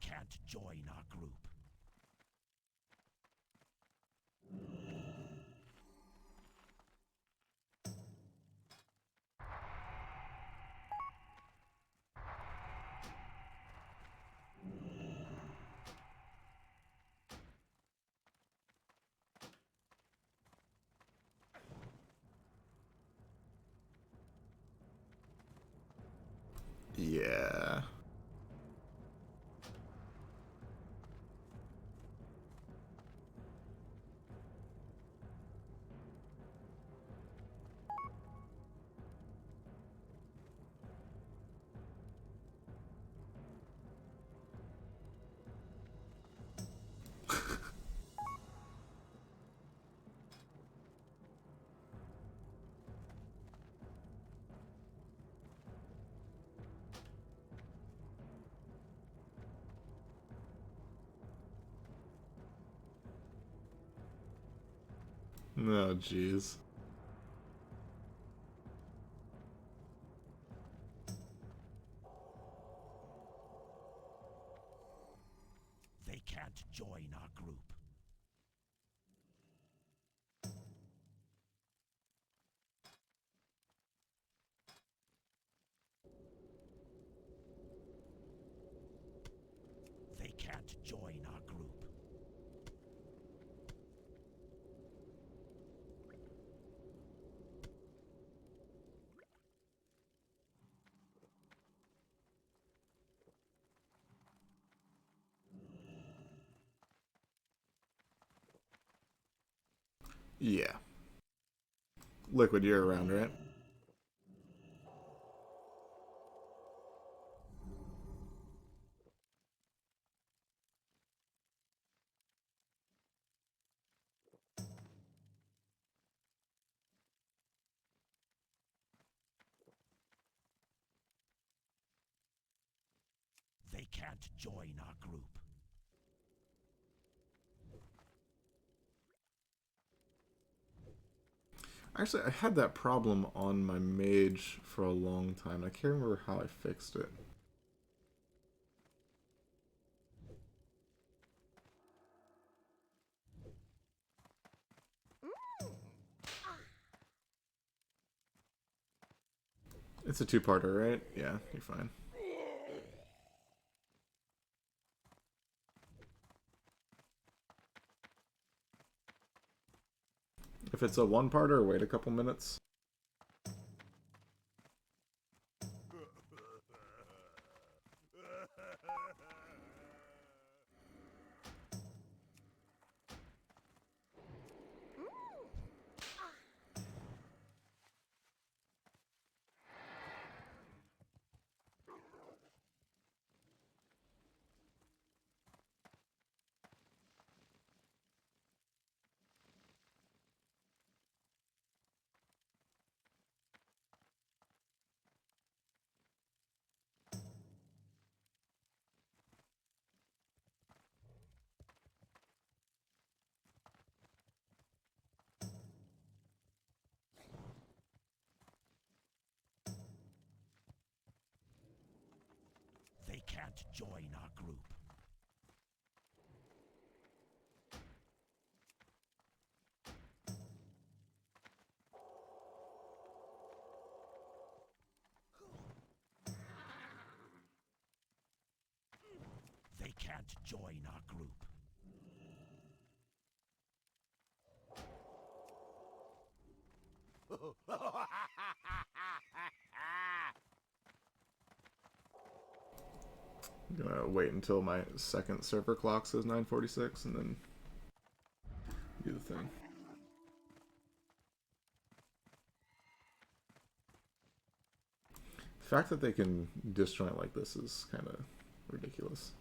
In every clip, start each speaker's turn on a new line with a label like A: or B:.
A: can't join our group.
B: Yeah. Oh, jeez.
A: They can't join our group. They can't join our group.
B: Yeah. Liquid, you're around, right?
A: They can't join our group.
B: Actually, I had that problem on my mage for a long time. I can't remember how I fixed it. It's a two-parter, right? Yeah, you're fine. If it's a one-parter, wait a couple minutes.
A: They can't join our group. They can't join our group.
B: I'm gonna wait until my second server clock says 9:46 and then do the thing. The fact that they can disjoint like this is kind of ridiculous.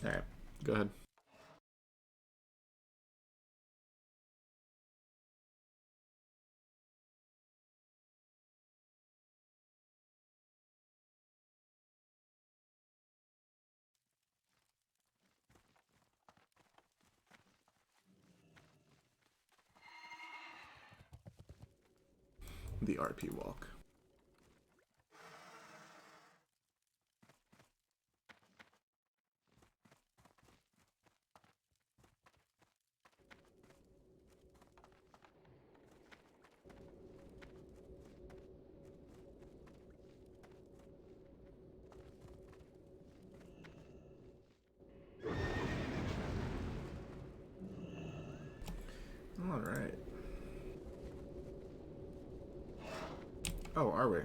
B: Alright, go ahead. the RP walk. All right. Oh, are we?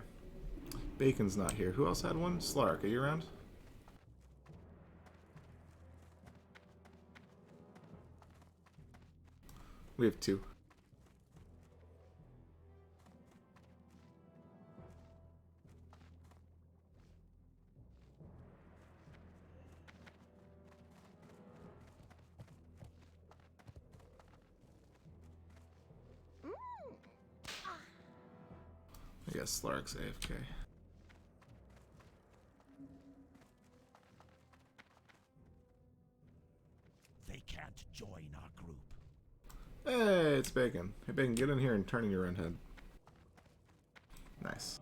B: Bacon's not here. Who else had one? Slark, are you around? We have 2. I guess Slark's AFK.
A: They can't join our group.
B: Hey, it's Bacon. Hey, Bacon, get in here and turn in your own head. Nice.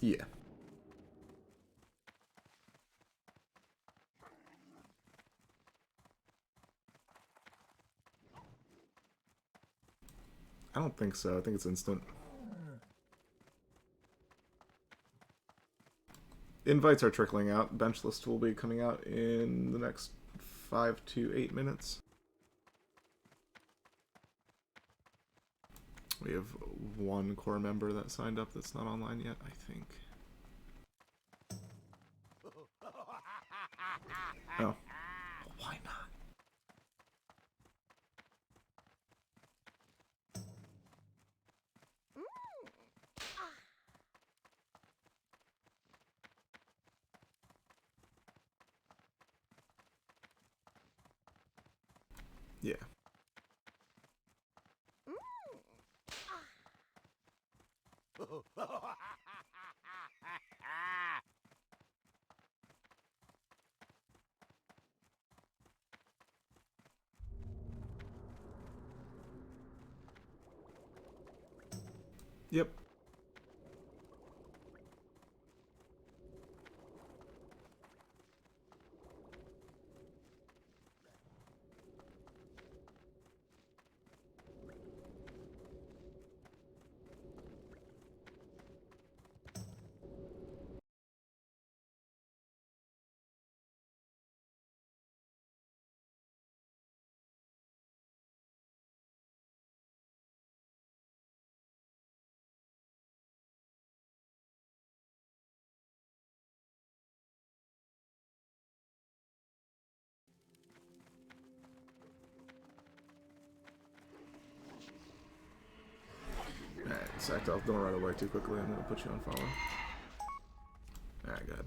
B: Yeah. I don't think so. I think it's instant. Invites are trickling out. Bench list will be coming out in the next 5 to 8 minutes. We have 1 core member that signed up that's not online yet, I think. Oh. Why not? Yeah. Yep. Alright, Sactolf, don't run away too quickly. I'm gonna put you on follow. Alright, good.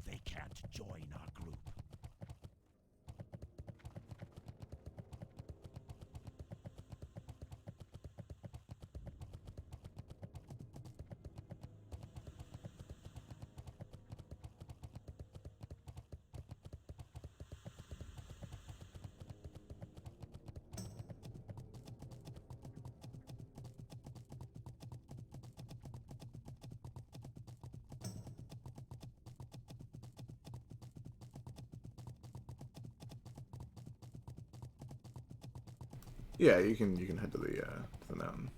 A: They can't join our group.
B: Yeah, you can head to the mountain.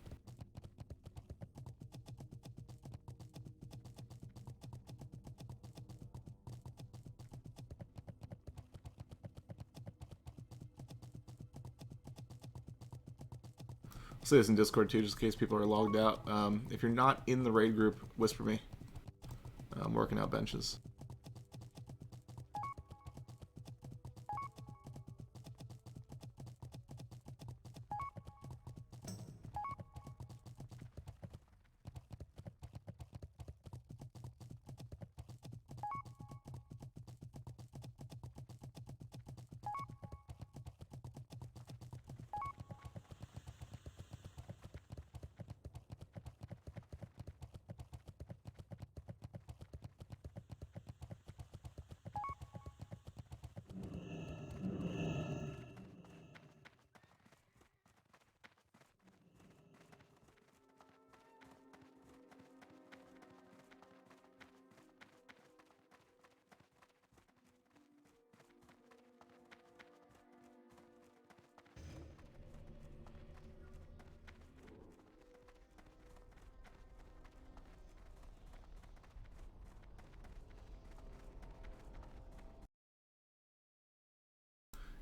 B: I'll say this in Discord too, just in case people are logged out. If you're not in the raid group, whisper me. I'm working out benches.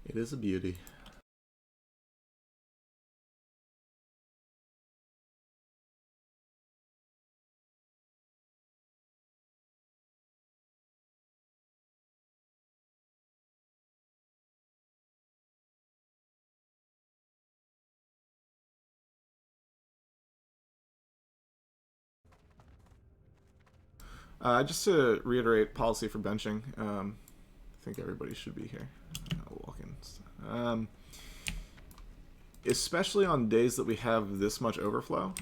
B: It is a beauty. Just to reiterate policy for benching, I think everybody should be here. I'll walk in. Especially on days that we have this much overflow,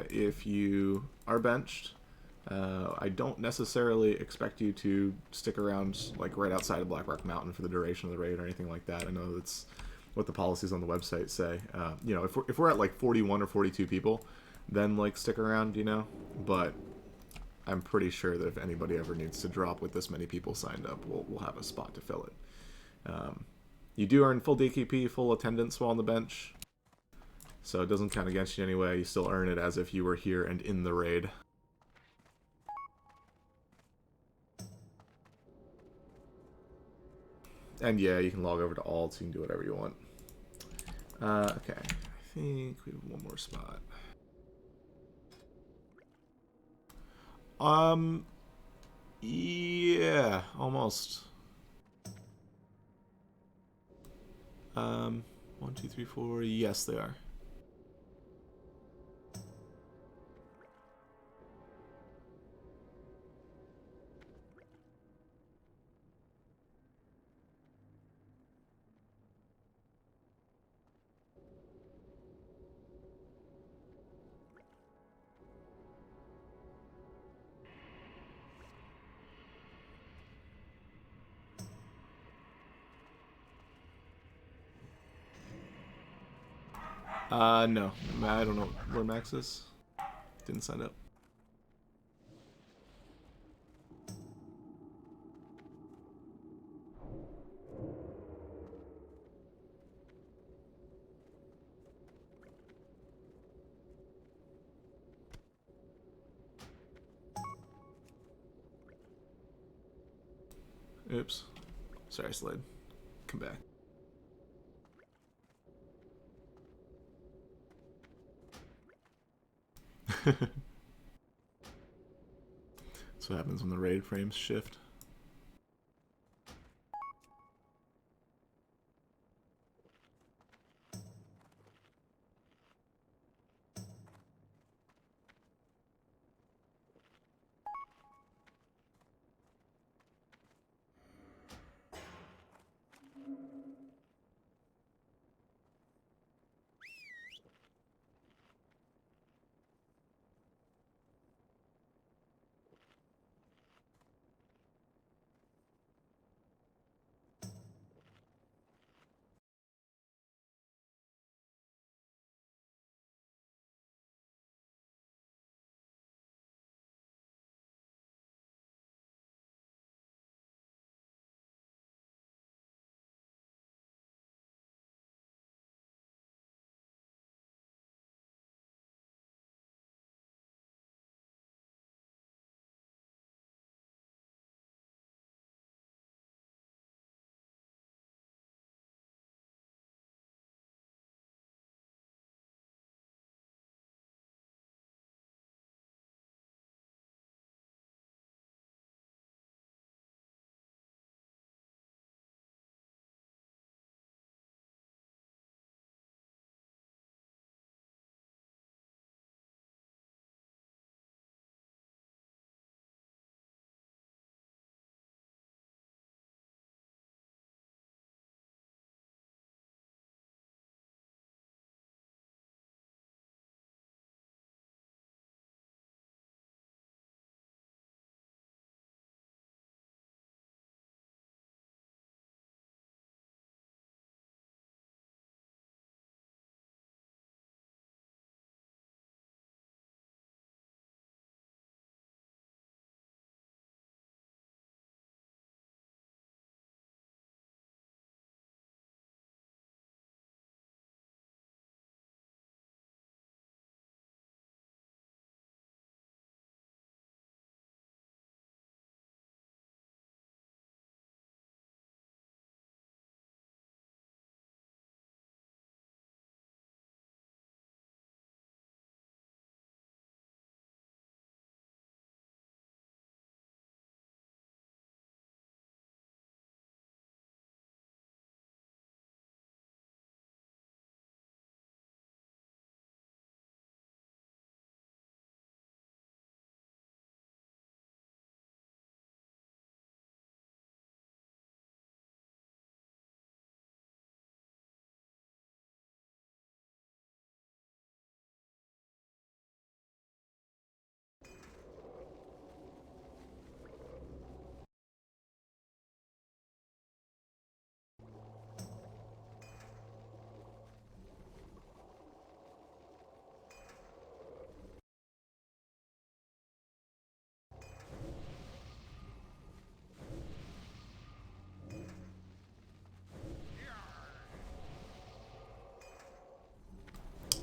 B: if you are benched, I don't necessarily expect you to stick around like right outside of Black Rock Mountain for the duration of the raid or anything like that. I know that's what the policies on the website say. You know, if we're at like 41 or 42 people, then like stick around, you know. But I'm pretty sure that if anybody ever needs to drop with this many people signed up, we'll have a spot to fill it. You do earn full DKP, full attendance while on the bench, so it doesn't count against you anyway. You still earn it as if you were here and in the raid. And yeah, you can log over to alts, you can do whatever you want. Okay, I think we have one more spot. Yeah, almost. 1, 2, 3, 4. Yes, they are. No. I don't know where Max is. Didn't sign up. Oops. Sorry, Slade. Come back. That's what happens when the raid frames shift.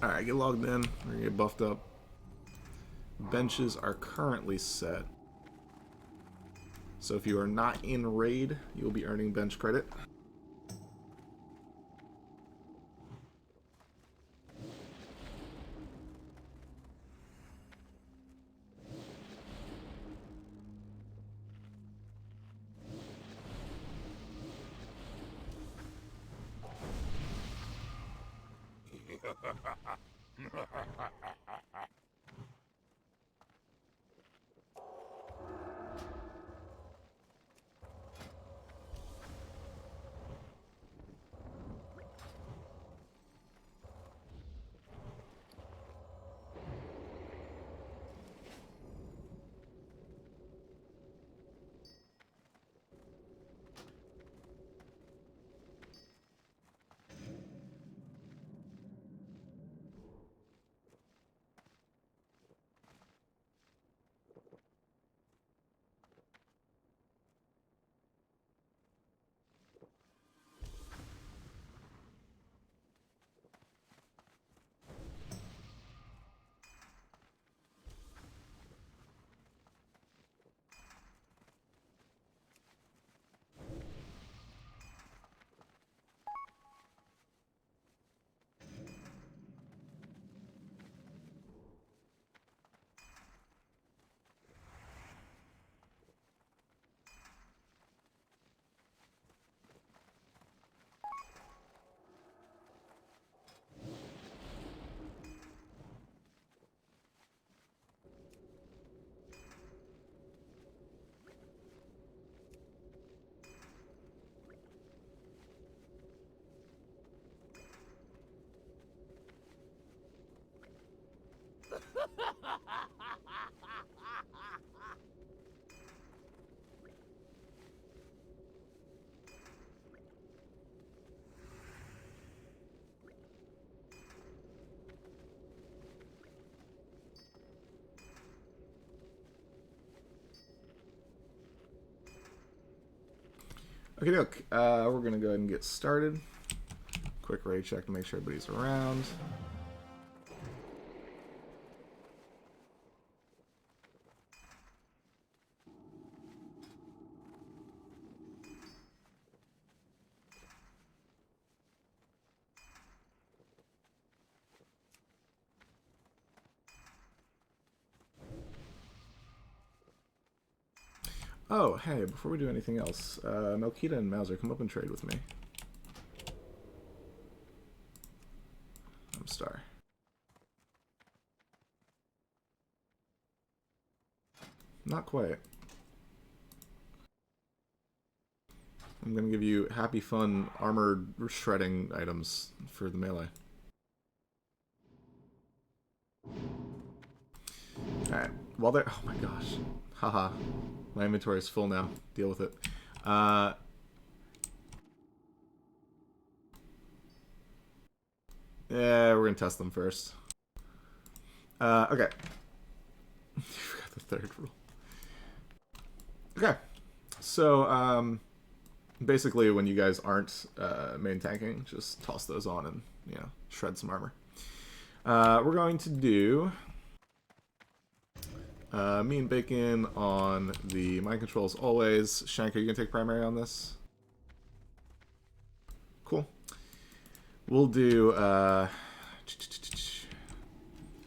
B: Alright, get logged in. We're gonna get buffed up. Benches are currently set. So if you are not in raid, you'll be earning bench credit. Okay, look, we're gonna go ahead and get started. Quick raid check to make sure everybody's around. Oh, hey, before we do anything else, Melkita and Mauser, come up and trade with me. I'm Star. Not quite. I'm going to give you happy, fun, armored shredding items for the melee. Alright, while they're... Oh my gosh. Haha. My inventory is full now. Deal with it. Yeah, we're going to test them first. Okay. You forgot the third rule. Okay. So, basically, when you guys aren't main tanking, just toss those on and, you know, shred some armor. We're going to do me and Bacon on the mind controls always. Shank, are you going to take primary on this? Cool. We'll do...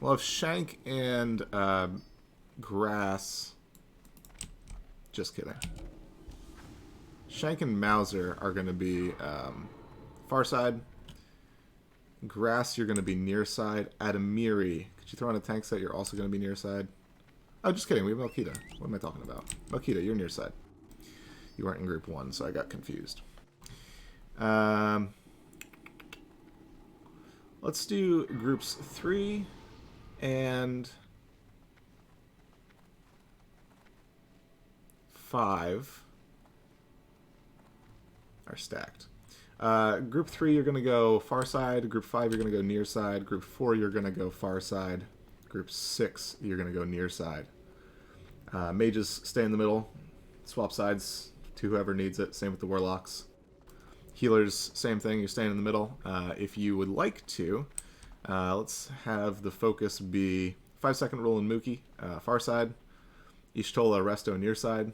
B: we'll have Shank and Grass. Just kidding. Shank and Mauser are going to be far side. Grass, you're going to be near side. Adamiri, could you throw on a tank set? You're also going to be near side. Oh, just kidding. We have Melkita. What am I talking about? Melkita, you're near side. You weren't in group 1, so I got confused. Let's do groups 3 and 5 are stacked. Group 3, you're going to go far side. Group 5, you're going to go near side. Group 4, you're going to go far side. Group 6, you're going to go near side. Mages stay in the middle. Swap sides to whoever needs it. Same with the Warlocks. Healers, same thing. You're staying in the middle. If you would like to, Let's have the focus be 5-second rule in Mookie, far side. Ishtola, Resto near side.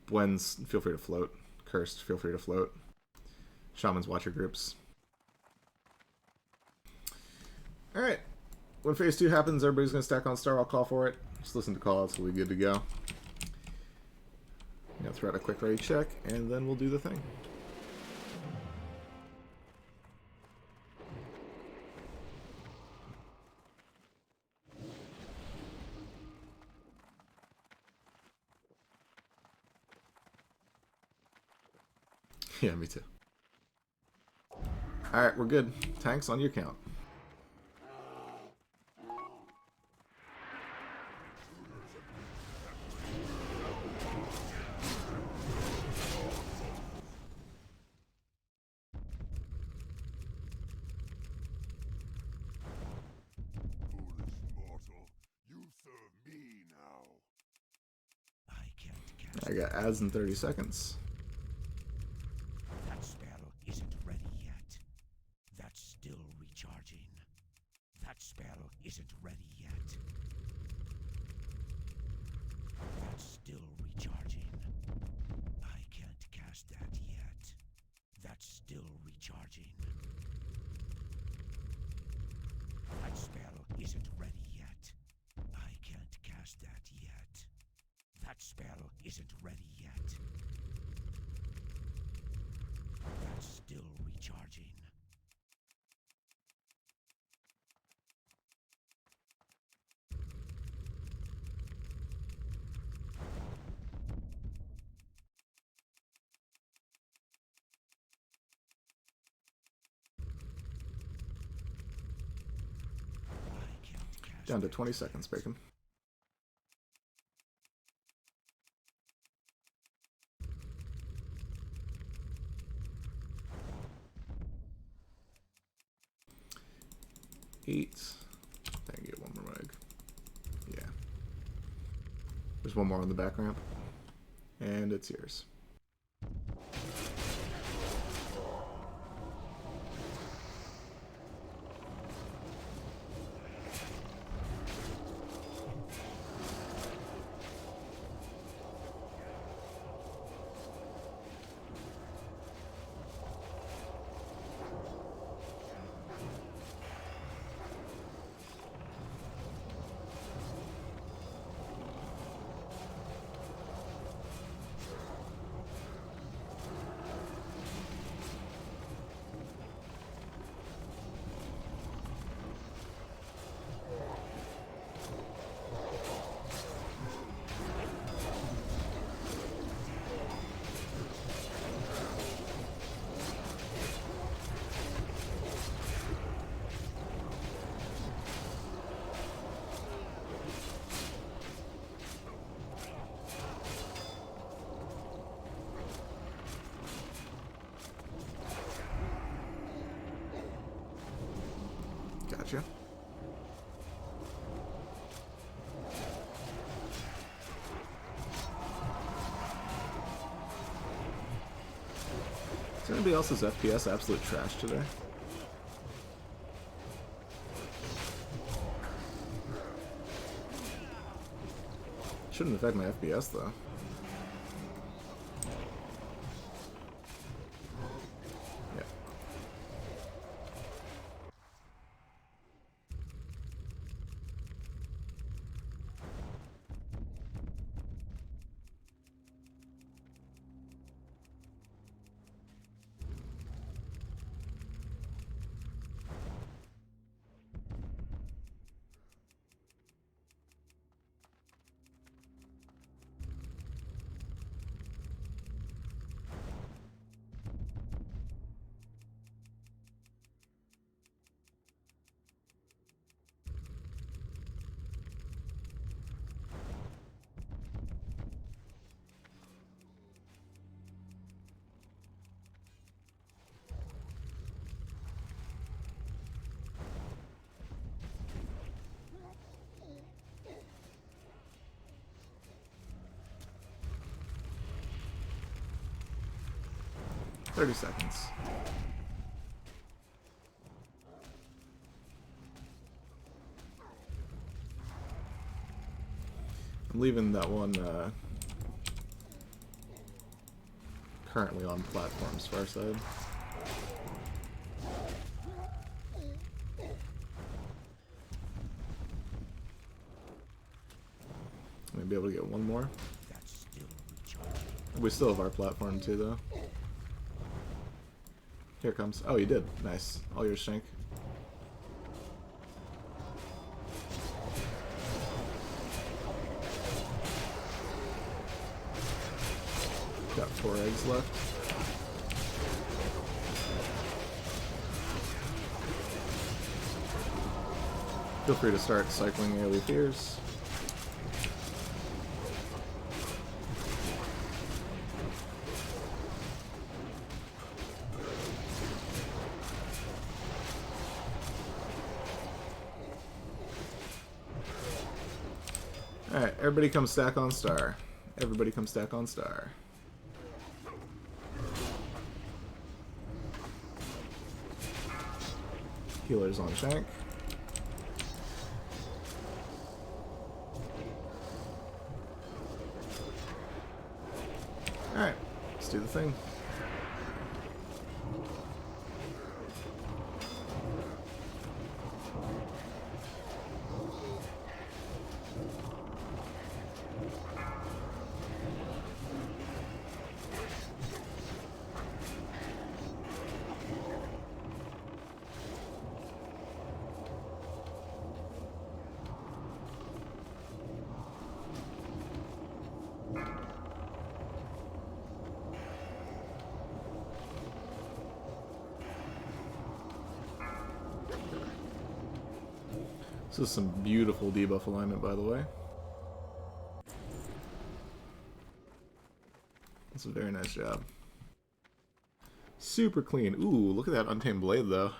B: Bwen's, feel free to float. Cursed, feel free to float. Shamans, watch your groups. Alright. When phase 2 happens, everybody's going to stack on star. I'll call for it. Just listen to callouts, we'll be good to go. I'm going to throw out a quick ready check, and then we'll do the thing. Yeah, me too. Alright, we're good. Tanks on your count. I got ads in 30 seconds.
A: That spell isn't ready yet. That's still recharging. That spell isn't ready yet. That's still recharging. I can't cast that yet. That's still recharging. That spell isn't ready yet. I can't cast that yet. That spell isn't ready yet. That's still recharging. I can't cast
B: Down to
A: that
B: 20
A: yet.
B: seconds, Bacon. Eight. I can get one more egg. Yeah. There's one more on the back ramp. And it's yours. Gotcha. Is anybody else's FPS absolute trash today? Shouldn't affect my FPS though. Yeah. $30 seconds. I'm leaving that one currently on platforms far side. Maybe able to get one more.
A: That's still recharging.
B: We still have our platform too, though. Here it comes. Oh, you did. Nice. All yours, Shank. Got 4 eggs left. Feel free to start cycling AoE fears. Alright, everybody come stack on star. Everybody come stack on star. Healers on Shank. Alright, let's do the thing. This is some beautiful debuff alignment, by the way. That's a very nice job. Super clean. Ooh, look at that Untamed Blade, though.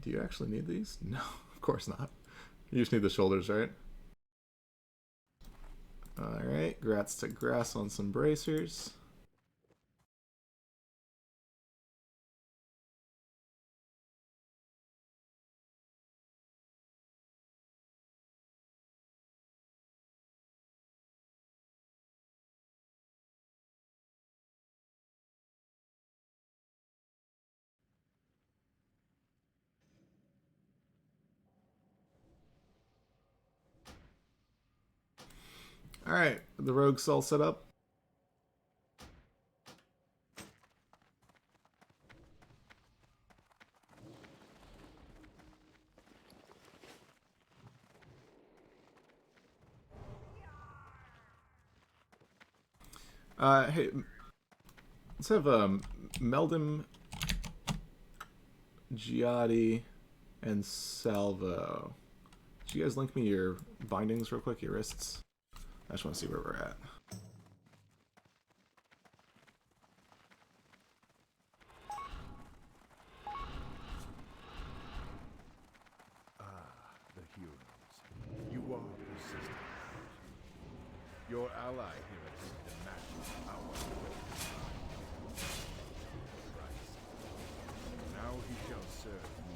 B: Do you actually need these? No, of course not. You just need the shoulders, right? Alright, grats to Grass on some bracers. Alright, the rogue's all set up. Hey, let's have Meldum, Giotti, and Salvo. Did you guys link me your bindings real quick, your wrists? I just want to see where we're at.
C: The heroes. You are persistent. Your ally here at the match our weapons. Christ. Now he shall serve me.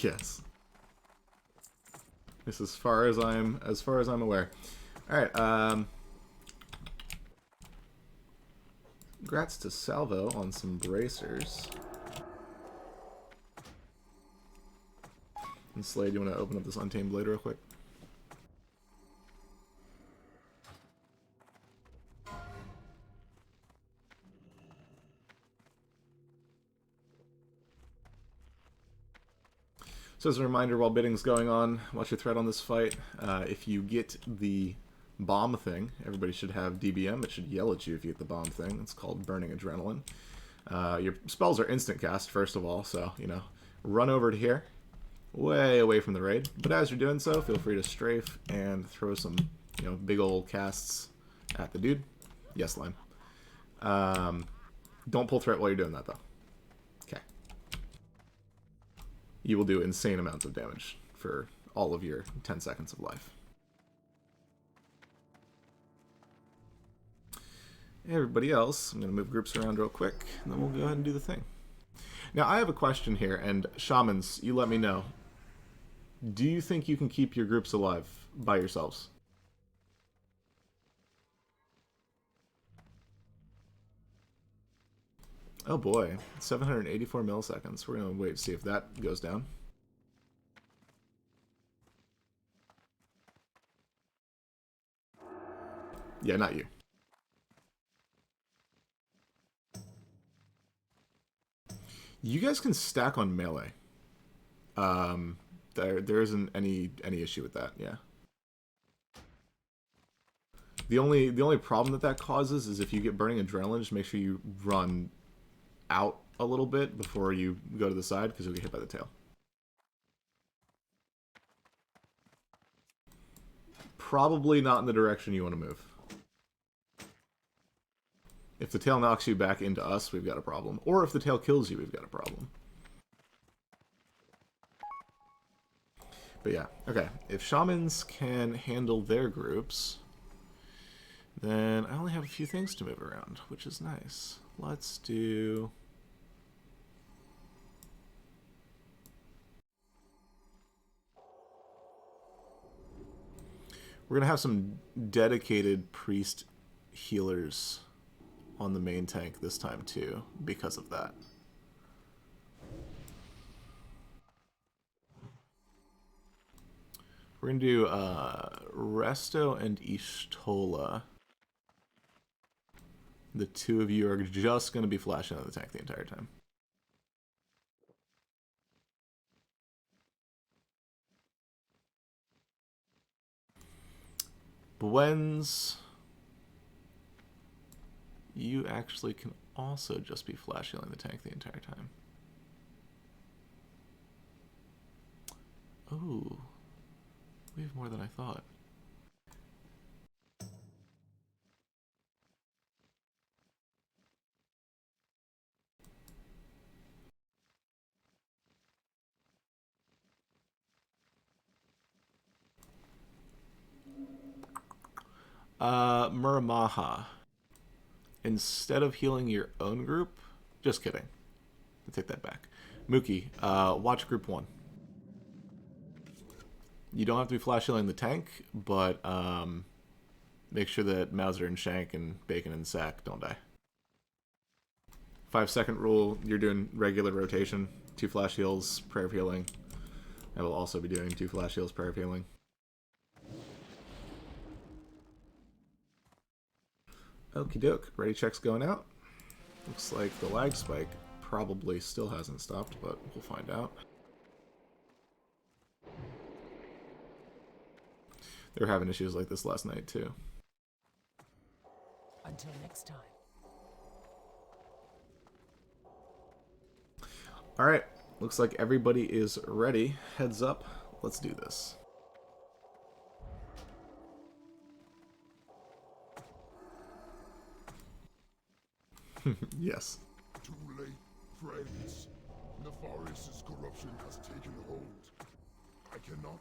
B: Yes. This is as far as I'm aware. Alright, congrats to Salvo on some bracers. And Slade, you want to open up this Untamed Blade real quick? So as a reminder, while bidding's going on, watch your threat on this fight. If you get the bomb thing, everybody should have DBM. It should yell at you if you get the bomb thing. It's called Burning Adrenaline. Your spells are instant cast, first of all, so, you know, run over to here, way away from the raid. But as you're doing so, feel free to strafe and throw some, you know, big old casts at the dude. Yes, Lime. Don't pull threat while you're doing that, though. Okay. You will do insane amounts of damage for all of your 10 seconds of life. Everybody else, I'm going to move groups around real quick, and then we'll go ahead and do the thing. Now, I have a question here, and Shamans, you let me know. Do you think you can keep your groups alive by yourselves? Oh boy, 784 milliseconds. We're going to wait to see if that goes down. Yeah, not you. You guys can stack on melee. There isn't any issue with that. Yeah. The only problem that causes is if you get burning adrenaline, just make sure you run out a little bit before you go to the side, because you'll get hit by the tail. Probably not in the direction you want to move. If the tail knocks you back into us, we've got a problem. Or if the tail kills you, we've got a problem. But yeah, okay. If shamans can handle their groups, then I only have a few things to move around, which is nice. Let's do... We're going to have some dedicated priest healers on the main tank this time too, because of that. We're going to do Resto and Ishtola. The two of you are just going to be flashing on the tank the entire time. Bwens, you actually can also just be flash healing the tank the entire time. Oh, we have more than I thought. Muramaha. Instead of healing your own group, just kidding. I take that back. Mookie, watch group 1. You don't have to be flash healing the tank, but make sure that Mauser and Shank and Bacon and Sack don't die. 5-second rule, you're doing regular rotation. 2 flash heals, prayer of healing. I will also be doing 2 flash heals, prayer of healing. Okie doke. Ready check's going out. Looks like the lag spike probably still hasn't stopped, but we'll find out. They were having issues like this last night too.
D: Until next time.
B: Alright. Looks like everybody is ready. Heads up. Let's do this. Yes.
E: Too late, friends. Nefarious' corruption has taken hold. I cannot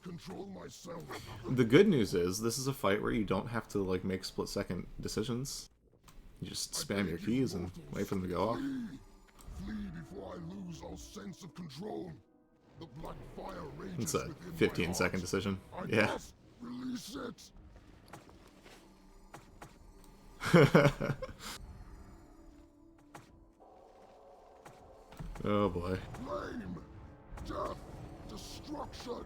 E: control myself.
B: The good news is, this is a fight where you don't have to, like, make split-second decisions. You just spam your keys and wait for them to go off.
E: Flee before I lose all sense of control. The black fire rages
B: It's a
E: within my
B: 15-second
E: heart.
B: decision.
E: I
B: Yeah.
E: must release it.
B: Oh boy.
E: Flame, death, destruction.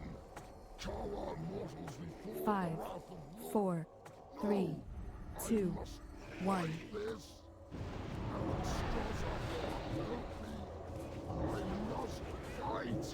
E: Cower mortals before
D: 5,
E: the wrath of Lord.
D: 4, 3, 2,
E: I must
D: 1.
E: fight this. Alex Strasser, help me. I must fight.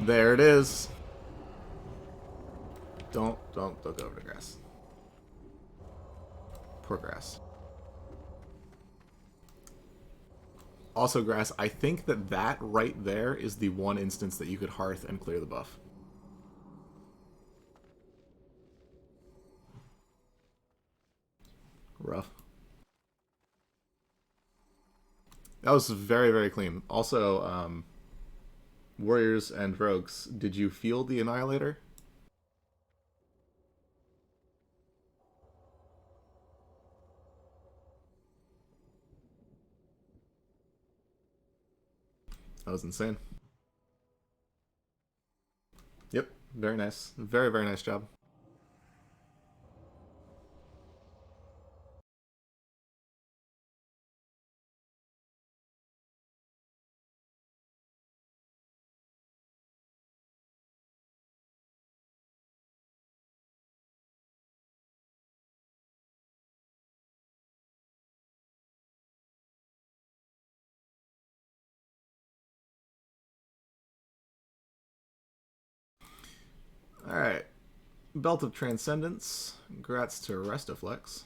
B: There it is. Don't go over to grass. Poor grass. Also, grass, I think that right there is the one instance that you could hearth and clear the buff. Rough. That was very, very clean. Also, warriors and rogues, did you feel the Annihilator? That was insane. Yep, very nice. Very, very nice job. Alright. Belt of Transcendence. Congrats to Restaflex.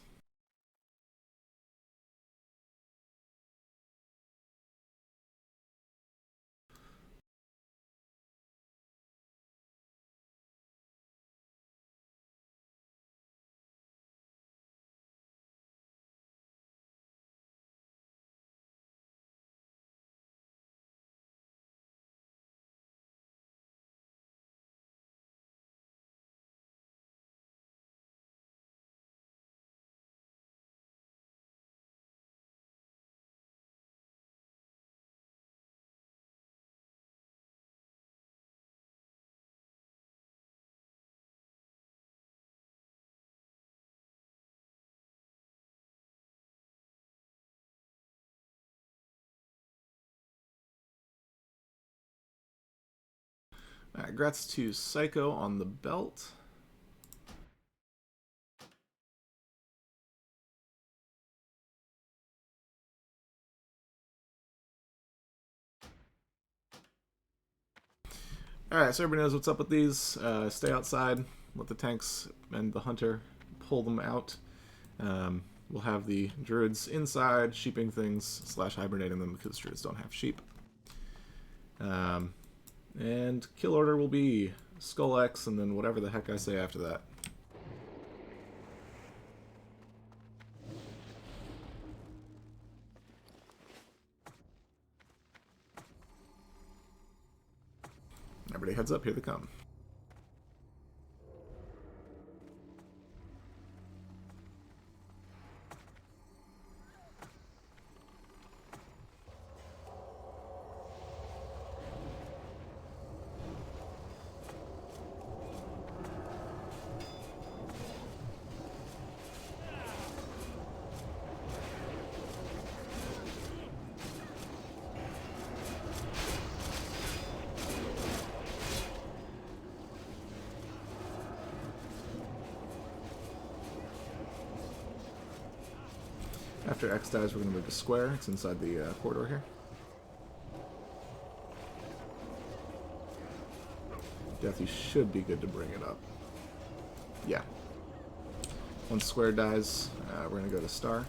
B: Alright, congrats to Psycho on the belt. Alright, so everybody knows what's up with these. Stay outside, let the tanks and the hunter pull them out. We'll have the druids inside, sheeping things, / hibernating them because druids don't have sheep. And kill order will be Skull X and then whatever the heck I say after that. Everybody heads up, here they come. After X dies, we're going to move to square. It's inside the corridor here. Death, you should be good to bring it up. Yeah. Once square dies, we're going to go to star.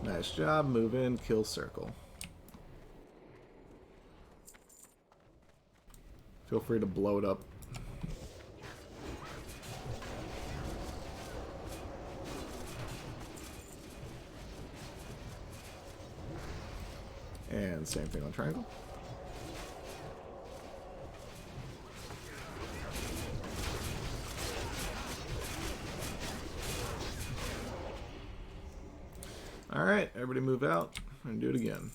B: Nice job. Move in, kill circle. Feel free to blow it up. And same thing on triangle. Alright, everybody move out and do it again.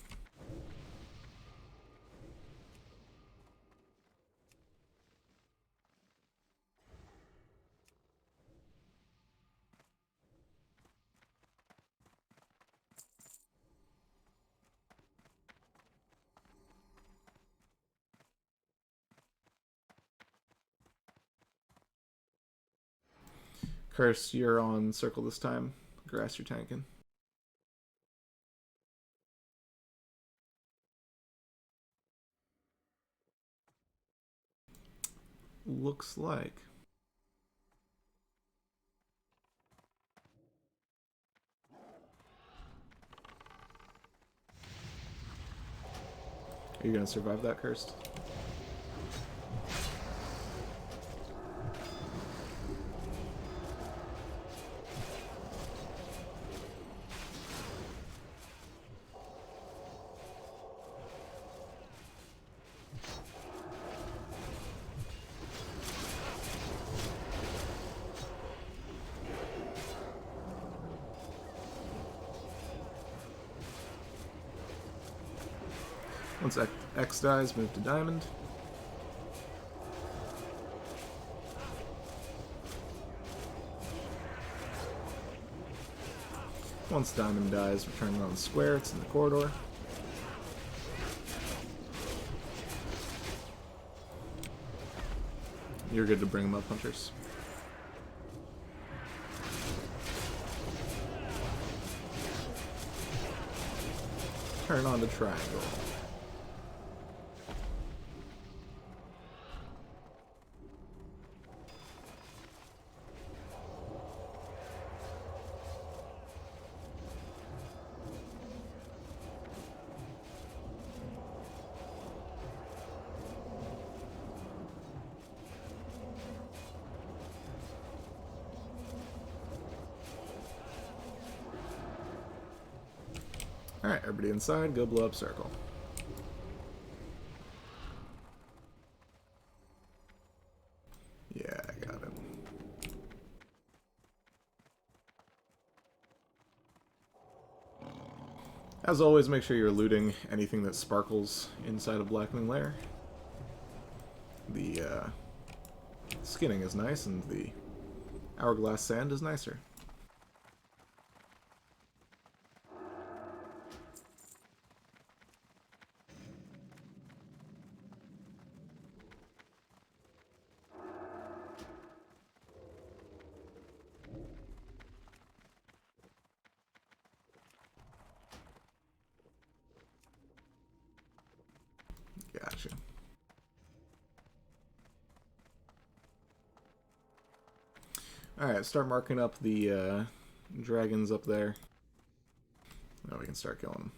B: Curse, you're on circle this time. Grass, you're tanking. Looks like. Are you gonna survive that, Cursed? Once X dies, move to Diamond. Once Diamond dies, return it on the square. It's in the corridor. You're good to bring them up, Hunters. Turn on the triangle. Alright, everybody inside, go blow up circle. Yeah, I got it. As always, make sure you're looting anything that sparkles inside a Blackwing Lair. The skinning is nice, and the hourglass sand is nicer. Gotcha. Alright, start marking up the dragons up there. Now we can start killing them.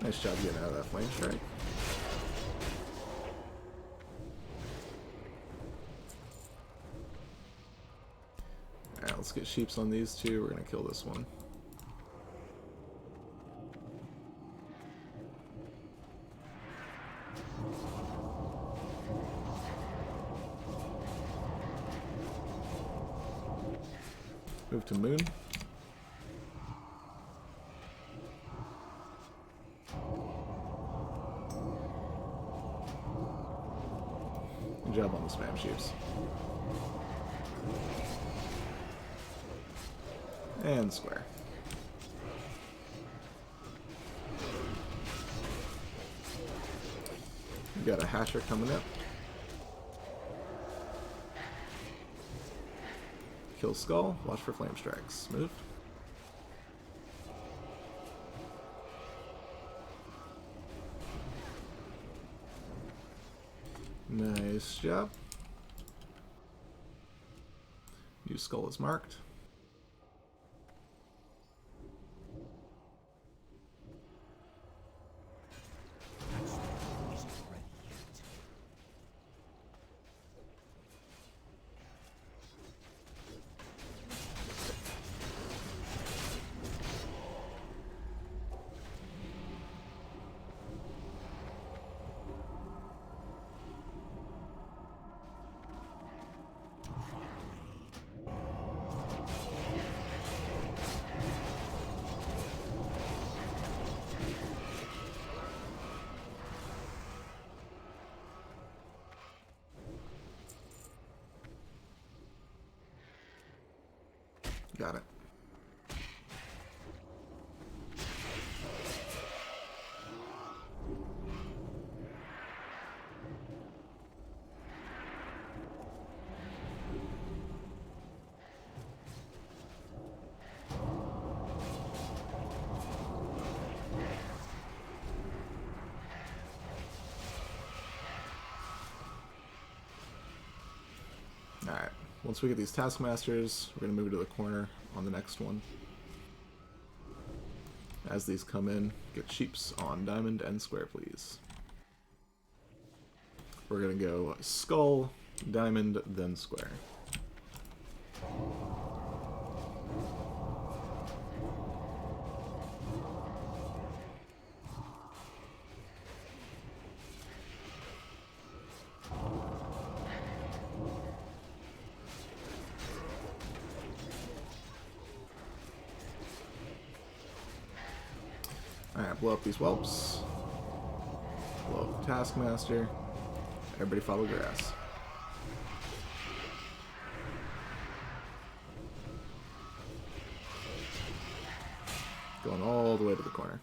B: Nice job getting out of that flame strike. Alright, let's get sheeps on these two. We're gonna kill this one. Move to Moon. Good job on the spam sheeps. And square. We got a Hasher coming up. Kill Skull, watch for flame strikes. Move. Nice job. New Skull is marked. Got it. Alright, once we get these Taskmasters, we're going to move to the corner on the next one. As these come in, get sheeps on diamond and square, please. We're going to go skull, diamond, then square. Alright, blow up these whelps. Blow up the Taskmaster. Everybody follow grass. Going all the way to the corner.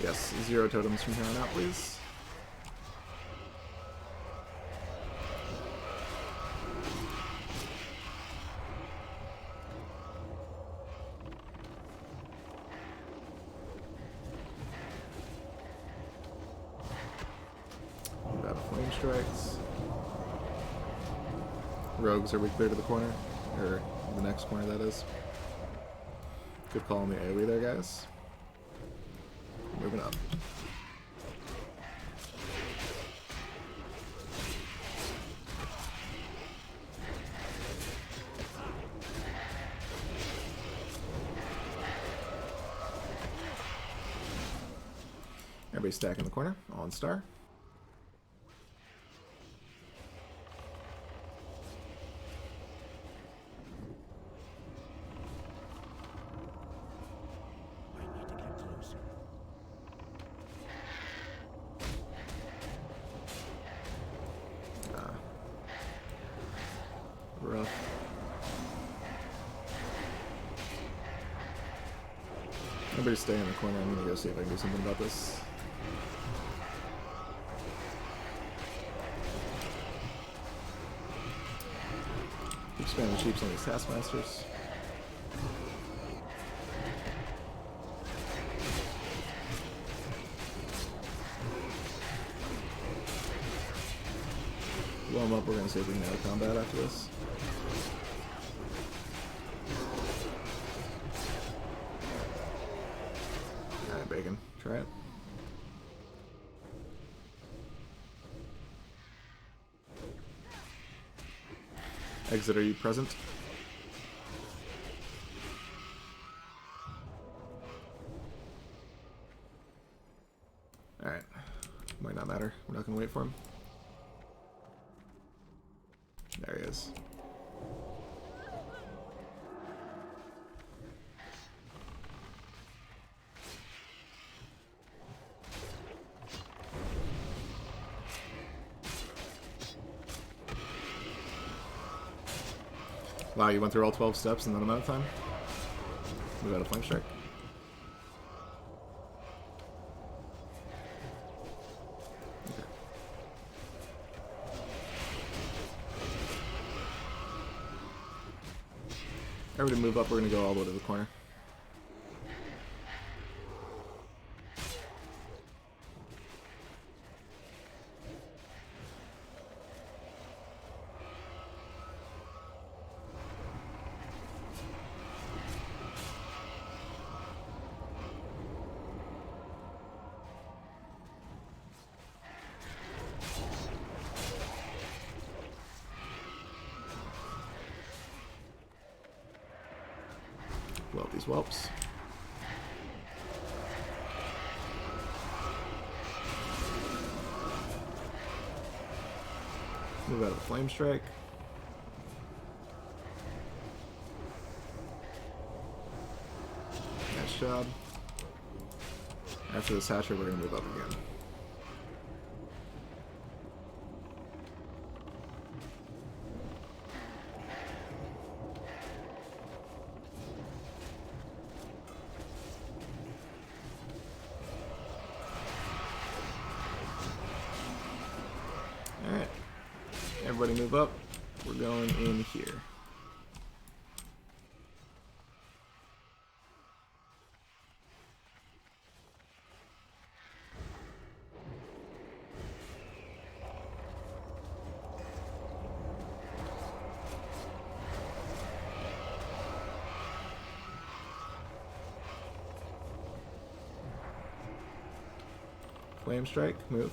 B: Yes, 0 totems from here on out, please. Flame strikes. Rogues, are we clear to the corner? Or the next corner, that is. Good call on the AoE there, guys. Moving up. Everybody stack in the corner, on star. Rough. Everybody stay in the corner. I'm gonna go see if I can do something about this. Keep spamming sheeps on these Taskmasters. Blow them up. We're gonna see if we can get out of combat after this. Alright, Bacon. Try it. Exit, are you present? Alright. Might not matter. We're not gonna wait for him. There he is. Wow, you went through all 12 steps in that amount of time? Without a flame strike? Okay. Everybody move up, we're gonna go all the way to the corner. Blow up these whelps. Move out of the flame strike. Nice job. After this hatcher, we're gonna move up again. Everybody move up. We're going in here. Flame strike, move.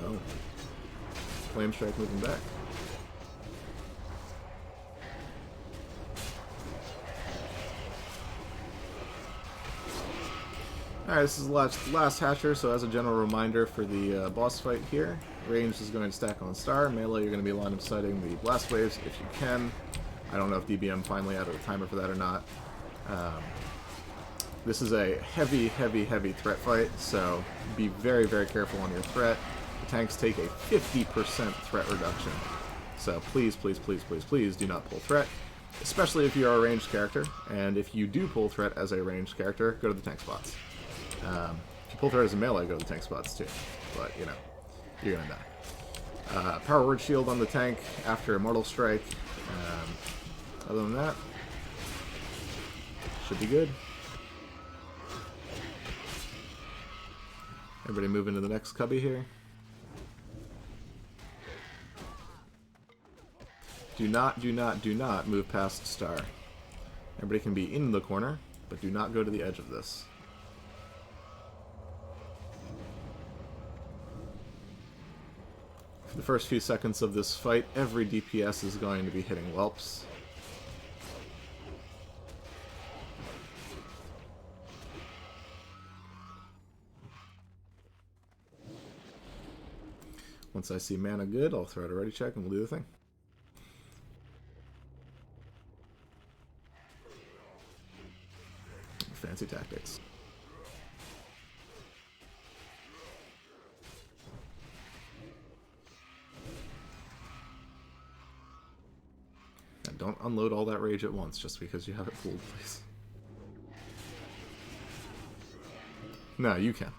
B: Oh. Flame strike moving back. Alright, this is the last hatcher, so as a general reminder for the boss fight here, range is going to stack on star, melee you're going to be line of sighting the blast waves if you can. I don't know if DBM finally added a timer for that or not. This is a heavy threat fight, so be very careful on your threat. The tanks take a 50% threat reduction, so please do not pull threat, especially if you are a ranged character, and if you do pull threat as a ranged character, go to the tank spots. If you pull threat as a melee, go to the tank spots too, but you know, you're gonna die. Power word shield on the tank after Immortal Strike. Other than that, should be good. Everybody move into the next cubby here. Do not move past star. Everybody can be in the corner, but do not go to the edge of this. For the first few seconds of this fight, every DPS is going to be hitting whelps. Once I see mana good, I'll throw out a ready check and we'll do the thing. Fancy tactics. And don't unload all that rage at once just because you have it pooled, please. No, you can.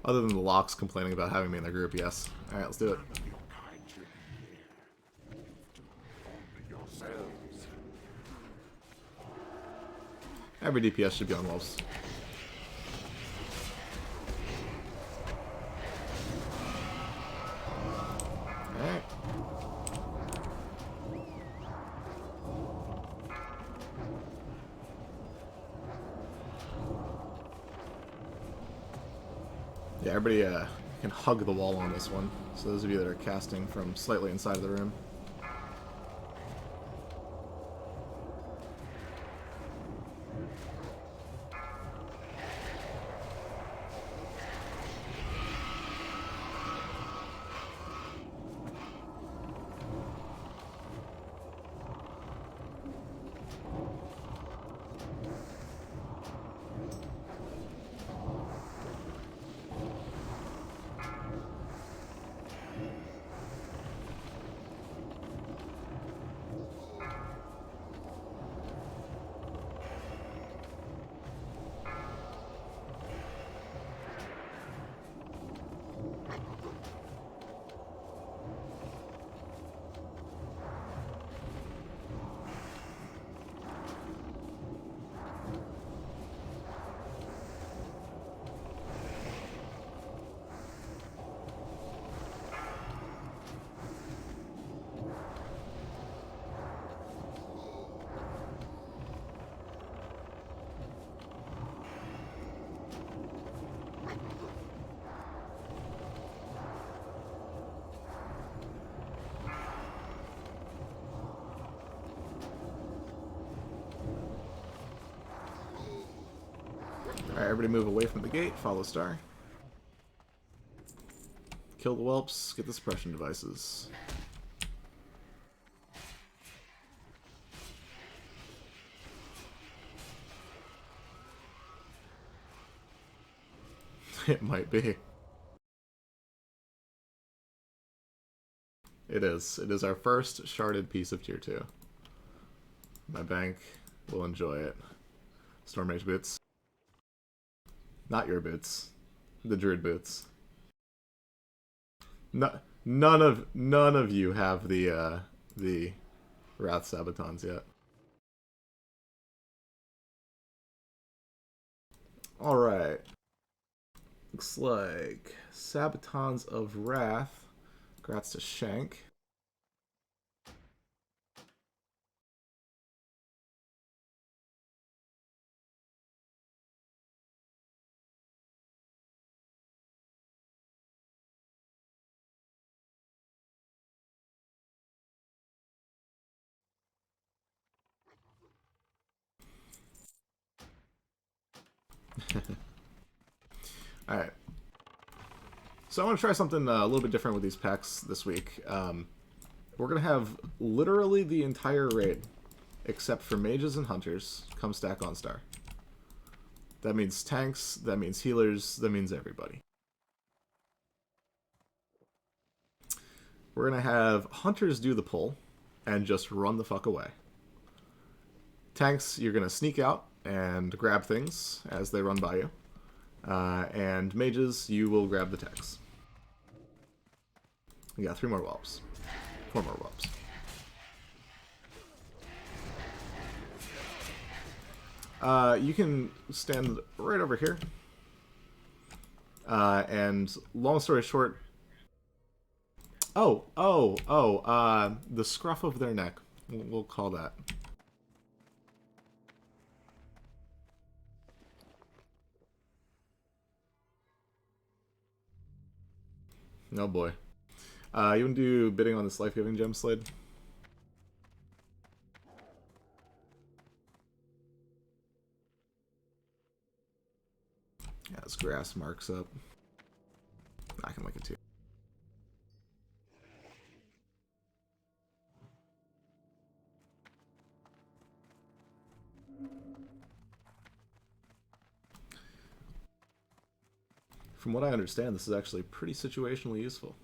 B: Other than the locks complaining about having me in their group, yes. Alright, let's do it. Every DPS should be on wolves. Alright. Yeah, everybody can hug the wall on this one. So those of you that are casting from slightly inside of the room. Alright, everybody move away from the gate, follow star. Kill the whelps, get the suppression devices. It might be. It is. It is our first sharded piece of tier 2. My bank will enjoy it. Storm Mage boots. Not your boots. The Druid boots. No, none of you have the Wrath Sabatons yet. Alright. Looks like Sabatons of Wrath. Congrats to Shank. Alright. So I want to try something a little bit different with these packs this week. We're going to have literally the entire raid, except for mages and hunters, come stack on star. That means tanks, that means healers, that means everybody. We're going to have hunters do the pull and just run the fuck away. Tanks, you're going to sneak out and grab things as they run by you. And mages, you will grab the techs. We got 3 more whelps. 4 more whelps. You can stand right over here. And long story short... the scruff of their neck. We'll call that. Oh boy. You want to do bidding on this life-giving gem, Slade? Yeah, this grass marks up. I can like it too. From what I understand, this is actually pretty situationally useful.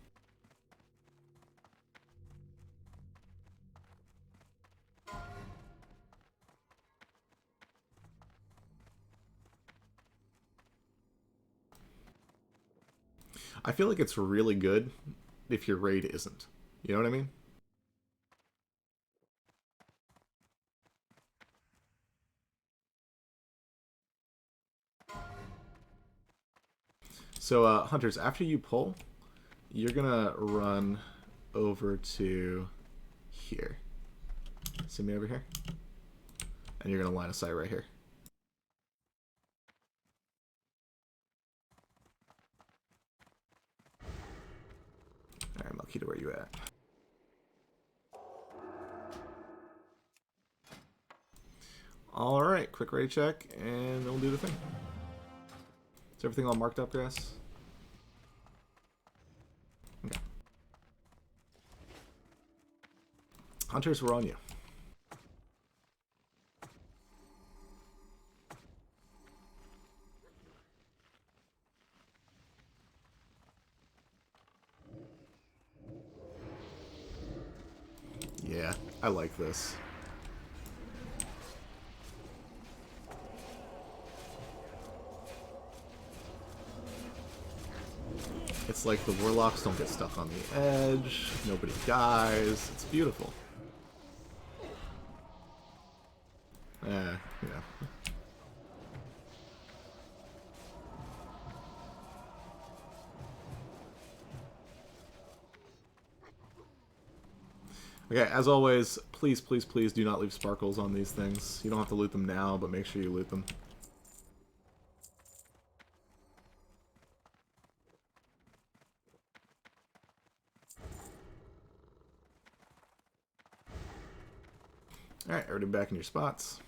B: I feel like it's really good if your raid isn't. You know what I mean? So, hunters, after you pull, you're gonna run over to here. See me over here? And you're gonna line of sight right here. Alright, Malkita, where you at? Alright, quick raid check, and then we'll do the thing. Is everything all marked up, Grass? Okay. Hunters, we're on you. Yeah, I like this. It's like the warlocks don't get stuck on the edge, nobody dies, it's beautiful. Yeah. Okay, as always, please, please, please do not leave sparkles on these things. You don't have to loot them now, but make sure you loot them. Alright, everybody back in your spots.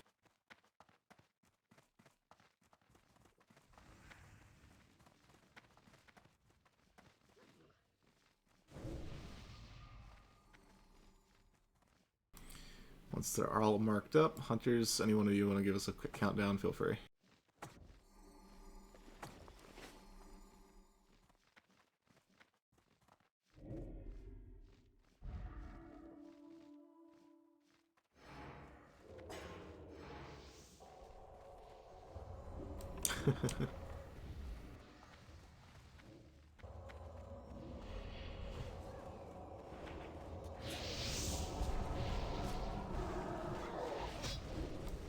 B: Once they're all marked up, hunters, any one of you want to give us a quick countdown, feel free.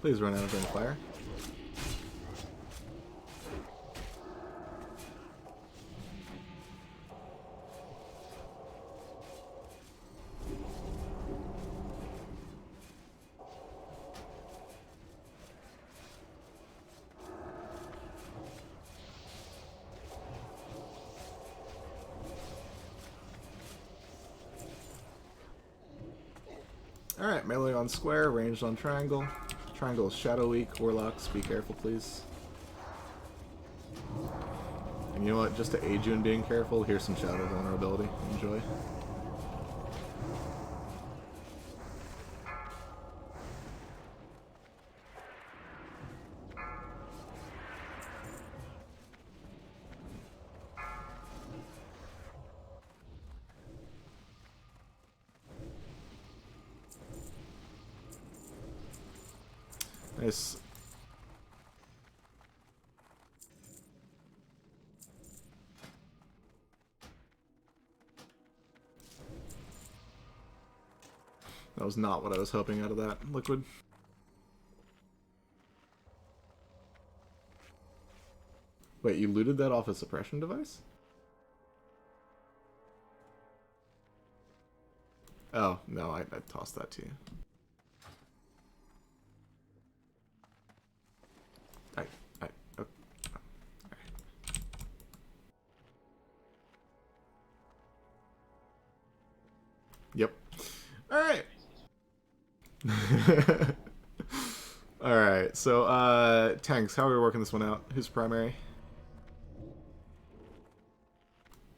B: Please run out of fire. Alright, melee on square, ranged on triangle. Triangle is shadow weak, warlocks, be careful please. And you know what, just to aid you in being careful, here's some shadow vulnerability. Enjoy. Nice. That was not what I was hoping out of that liquid. Wait, you looted that off a suppression device? Oh, no, I tossed that to you. Okay. Yep. Alright. Alright, so, tanks, how are we working this one out? Who's primary?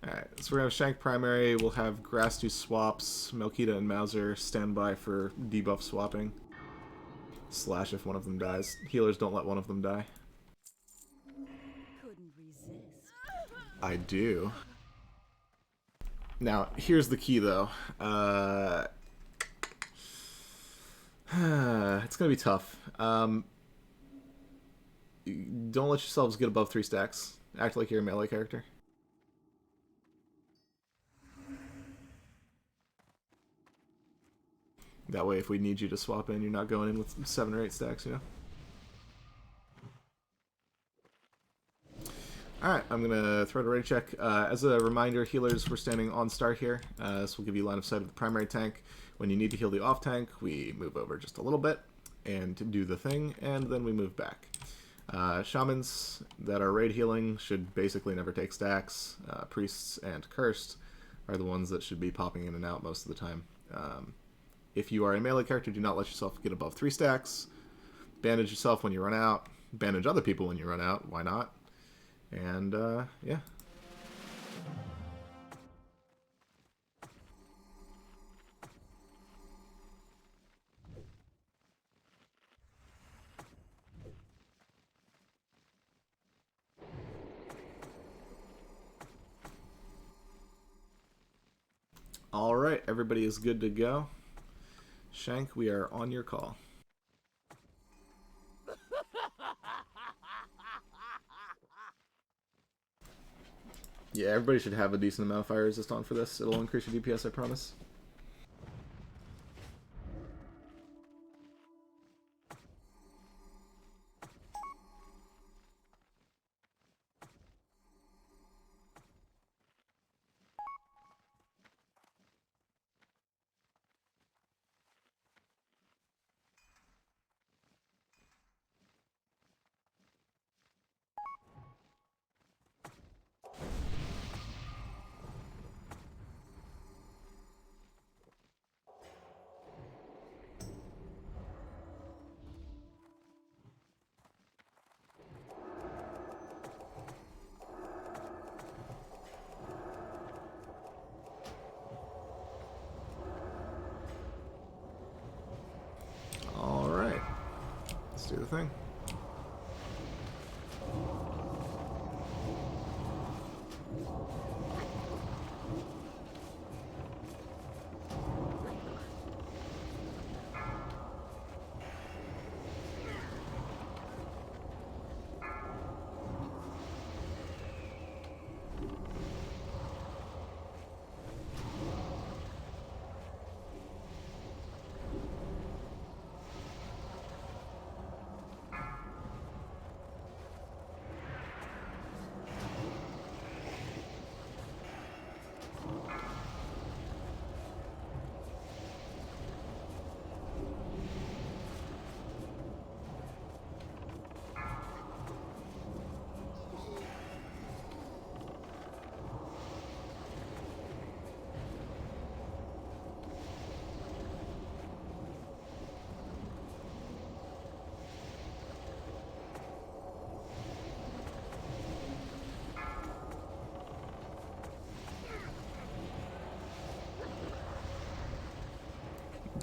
B: Alright, so we're gonna have Shank primary, we'll have Grass do swaps, Melkita and Mauser stand by for debuff swapping. Slash if one of them dies. Healers don't let one of them die.
D: Couldn't resist.
B: I do. Now, here's the key though. It's gonna be tough. Don't let yourselves get above 3 stacks. Act like you're a melee character. That way, if we need you to swap in, you're not going in with 7 or 8 stacks, you know? Alright, I'm going to throw a ready check. As a reminder, healers, we're standing on start here. This will give you line of sight of the primary tank. When you need to heal the off tank, we move over just a little bit and do the thing, and then we move back. Shamans that are raid healing should basically never take stacks. Priests and Cursed are the ones that should be popping in and out most of the time. If you are a melee character, do not let yourself get above 3 stacks. Bandage yourself when you run out. Bandage other people when you run out. Why not? And, yeah. Alright, everybody is good to go. Shank, we are on your call. Yeah, everybody should have a decent amount of fire resist on for this. It'll increase your DPS, I promise. Alright. Let's do the thing.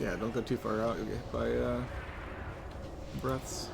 B: Yeah, don't go too far out. You'll get hit by breaths.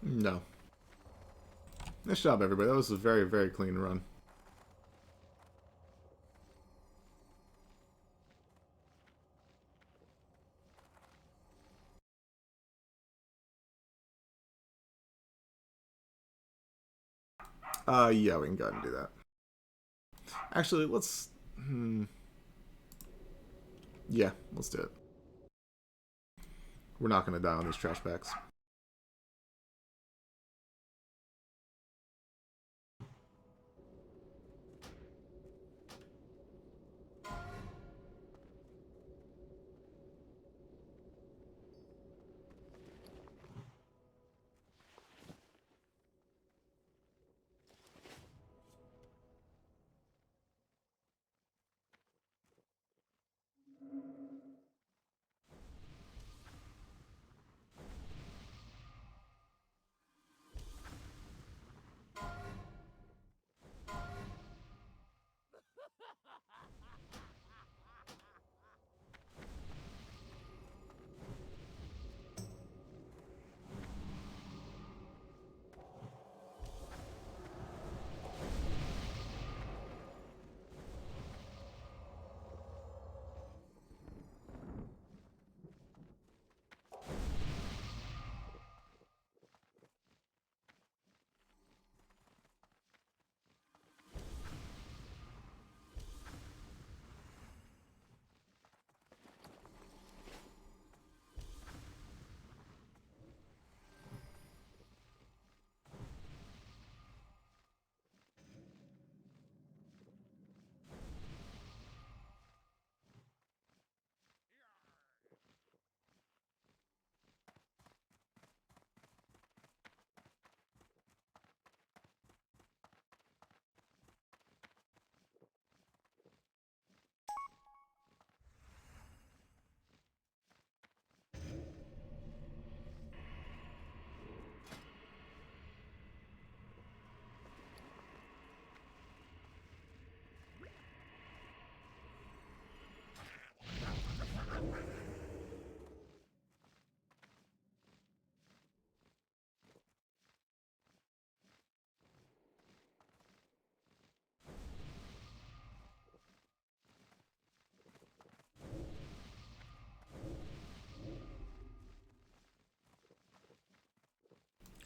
B: No. Nice job, everybody. That was a very, very clean run. Yeah, we can go ahead and do that. Actually, let's... Yeah, let's do it. We're not going to die on these trash bags.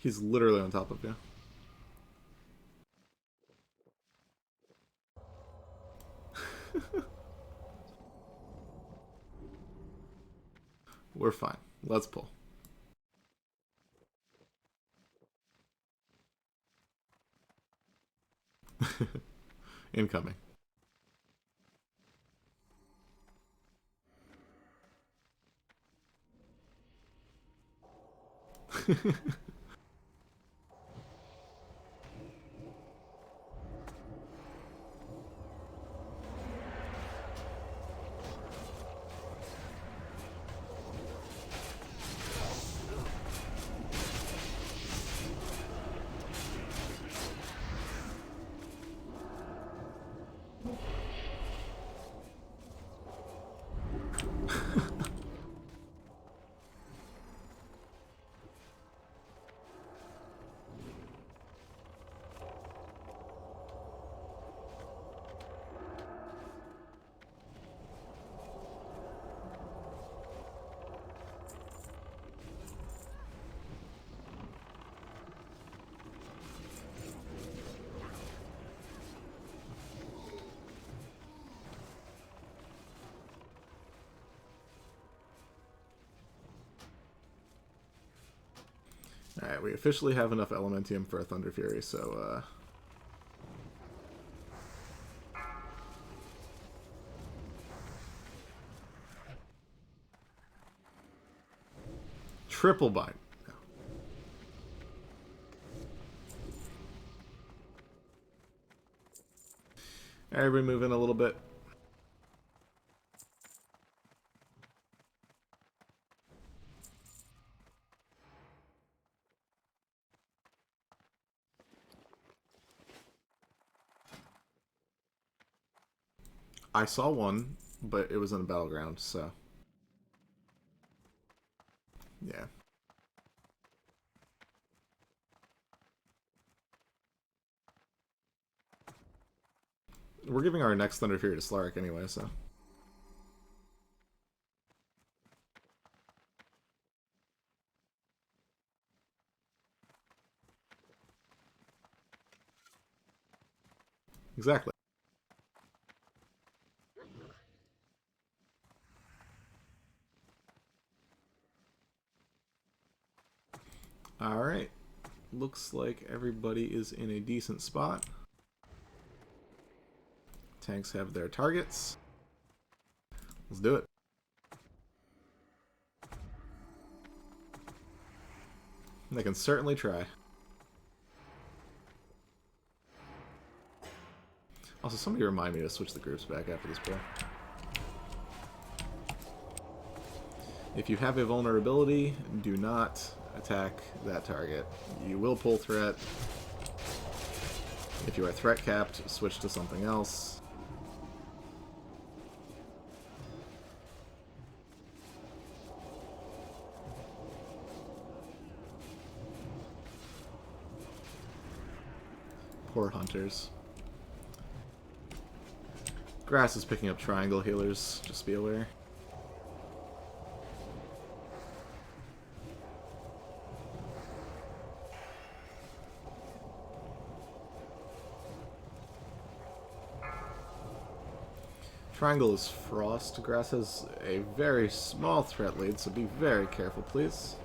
B: He's literally on top of you. We're fine. Let's pull. Incoming. Alright, we officially have enough Elementium for a Thunder Fury, so, triple bind. Alright, we move in a little bit. I saw one, but it was in a battleground, so yeah. We're giving our next Thunder Fury to Slark anyway, so. Exactly. Alright. Looks like everybody is in a decent spot. Tanks have their targets. Let's do it. They can certainly try. Also, somebody remind me to switch the groups back after this pull. If you have a vulnerability, do not attack that target. You will pull threat. If you are threat capped, switch to something else. Poor hunters. Grass is picking up triangle healers, just be aware. Triangle is frost. Grass has a very small threat lead, so be very careful, please.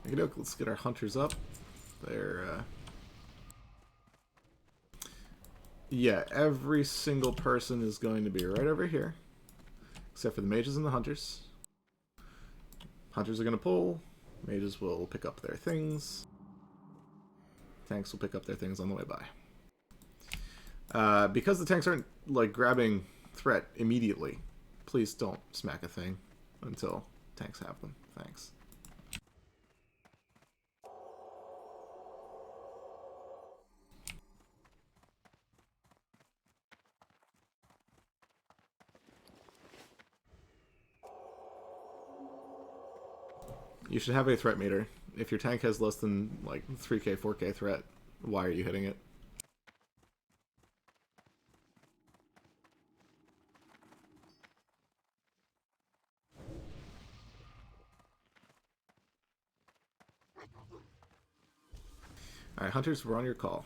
B: Okey-doke, let's get our hunters up. They're, yeah, every single person is going to be right over here. Except for the mages and the hunters. Hunters are going to pull. Mages will pick up their things. Tanks will pick up their things on the way by. Because the tanks aren't like grabbing threat immediately, please don't smack a thing until tanks have them. Thanks. You should have a threat meter. If your tank has less than like 3k, 4k threat, why are you hitting it? Alright, hunters, we're on your call.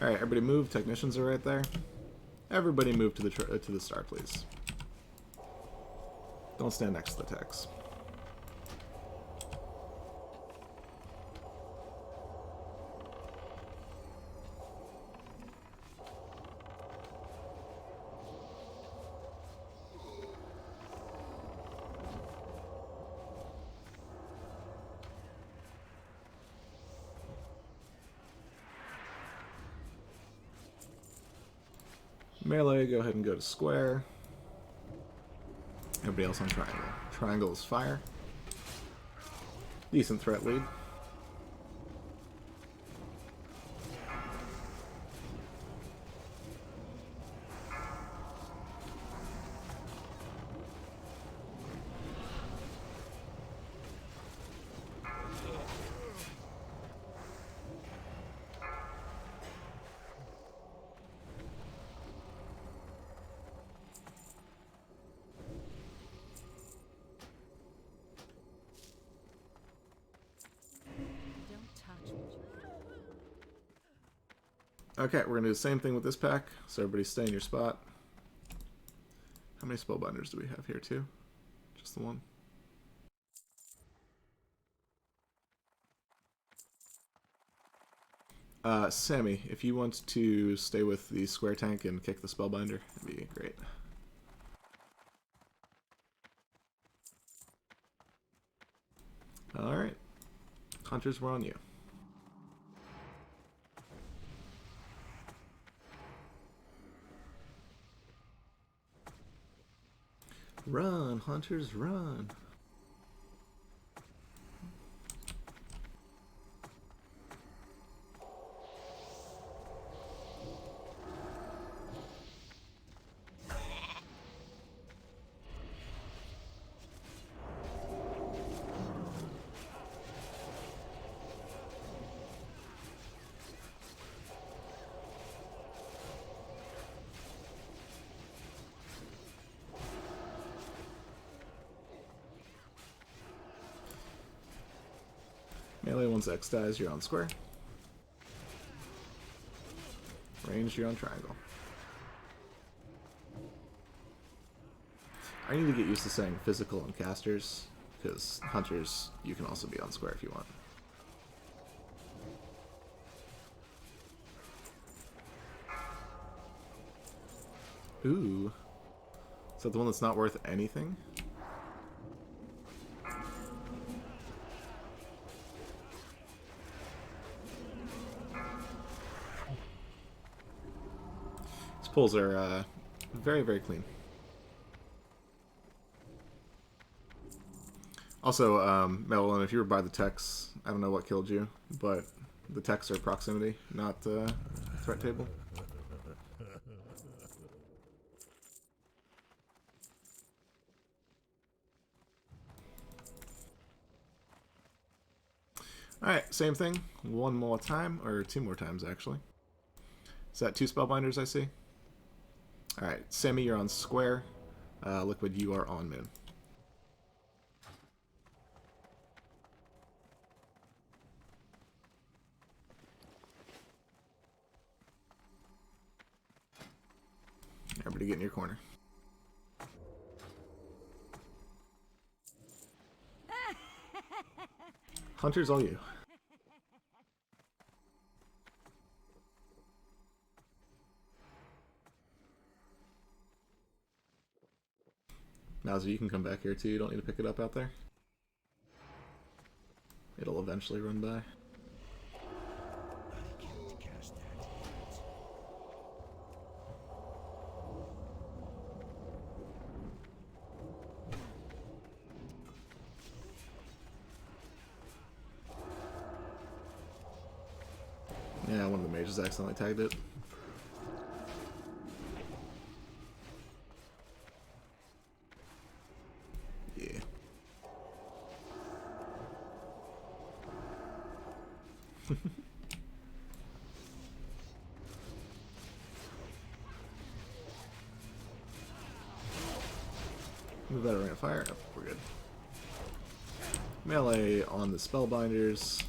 B: Alright, everybody move. Technicians are right there. Everybody move to the star, please. Don't stand next to the techs. Melee, go ahead and go to square. Everybody else on triangle. Triangle is fire. Decent threat lead.
D: Don't touch what you
B: Okay, we're going to do the same thing with this pack, so everybody stay in your spot. How many spellbinders do we have here, too? Just the one? Sammy, if you want to stay with the square tank and kick the spellbinder, that'd be great. Alright. Hunters, we're on you. Run, hunters, run. Melee, once X dies, you're on square. Ranged, you're on triangle. I need to get used to saying physical and casters, because hunters, you can also be on square if you want. Ooh. Is that the one that's not worth anything? These pulls are very, very clean. Also, Melon, if you were by the techs, I don't know what killed you, but the techs are proximity, not threat table. Alright, same thing. One more time, or two more times, actually. Is that two spellbinders I see? Alright, Sammy, you're on square. Liquid, you are on moon. Everybody get in your corner. Hunter's all you. Mauser, you can come back here too. You don't need to pick it up out there. It'll eventually run by.
A: I can't cast that yet.
B: Yeah, one of the mages accidentally tagged it. Yeah. Move that ring of fire. Oh, we're good. Melee on the spellbinders.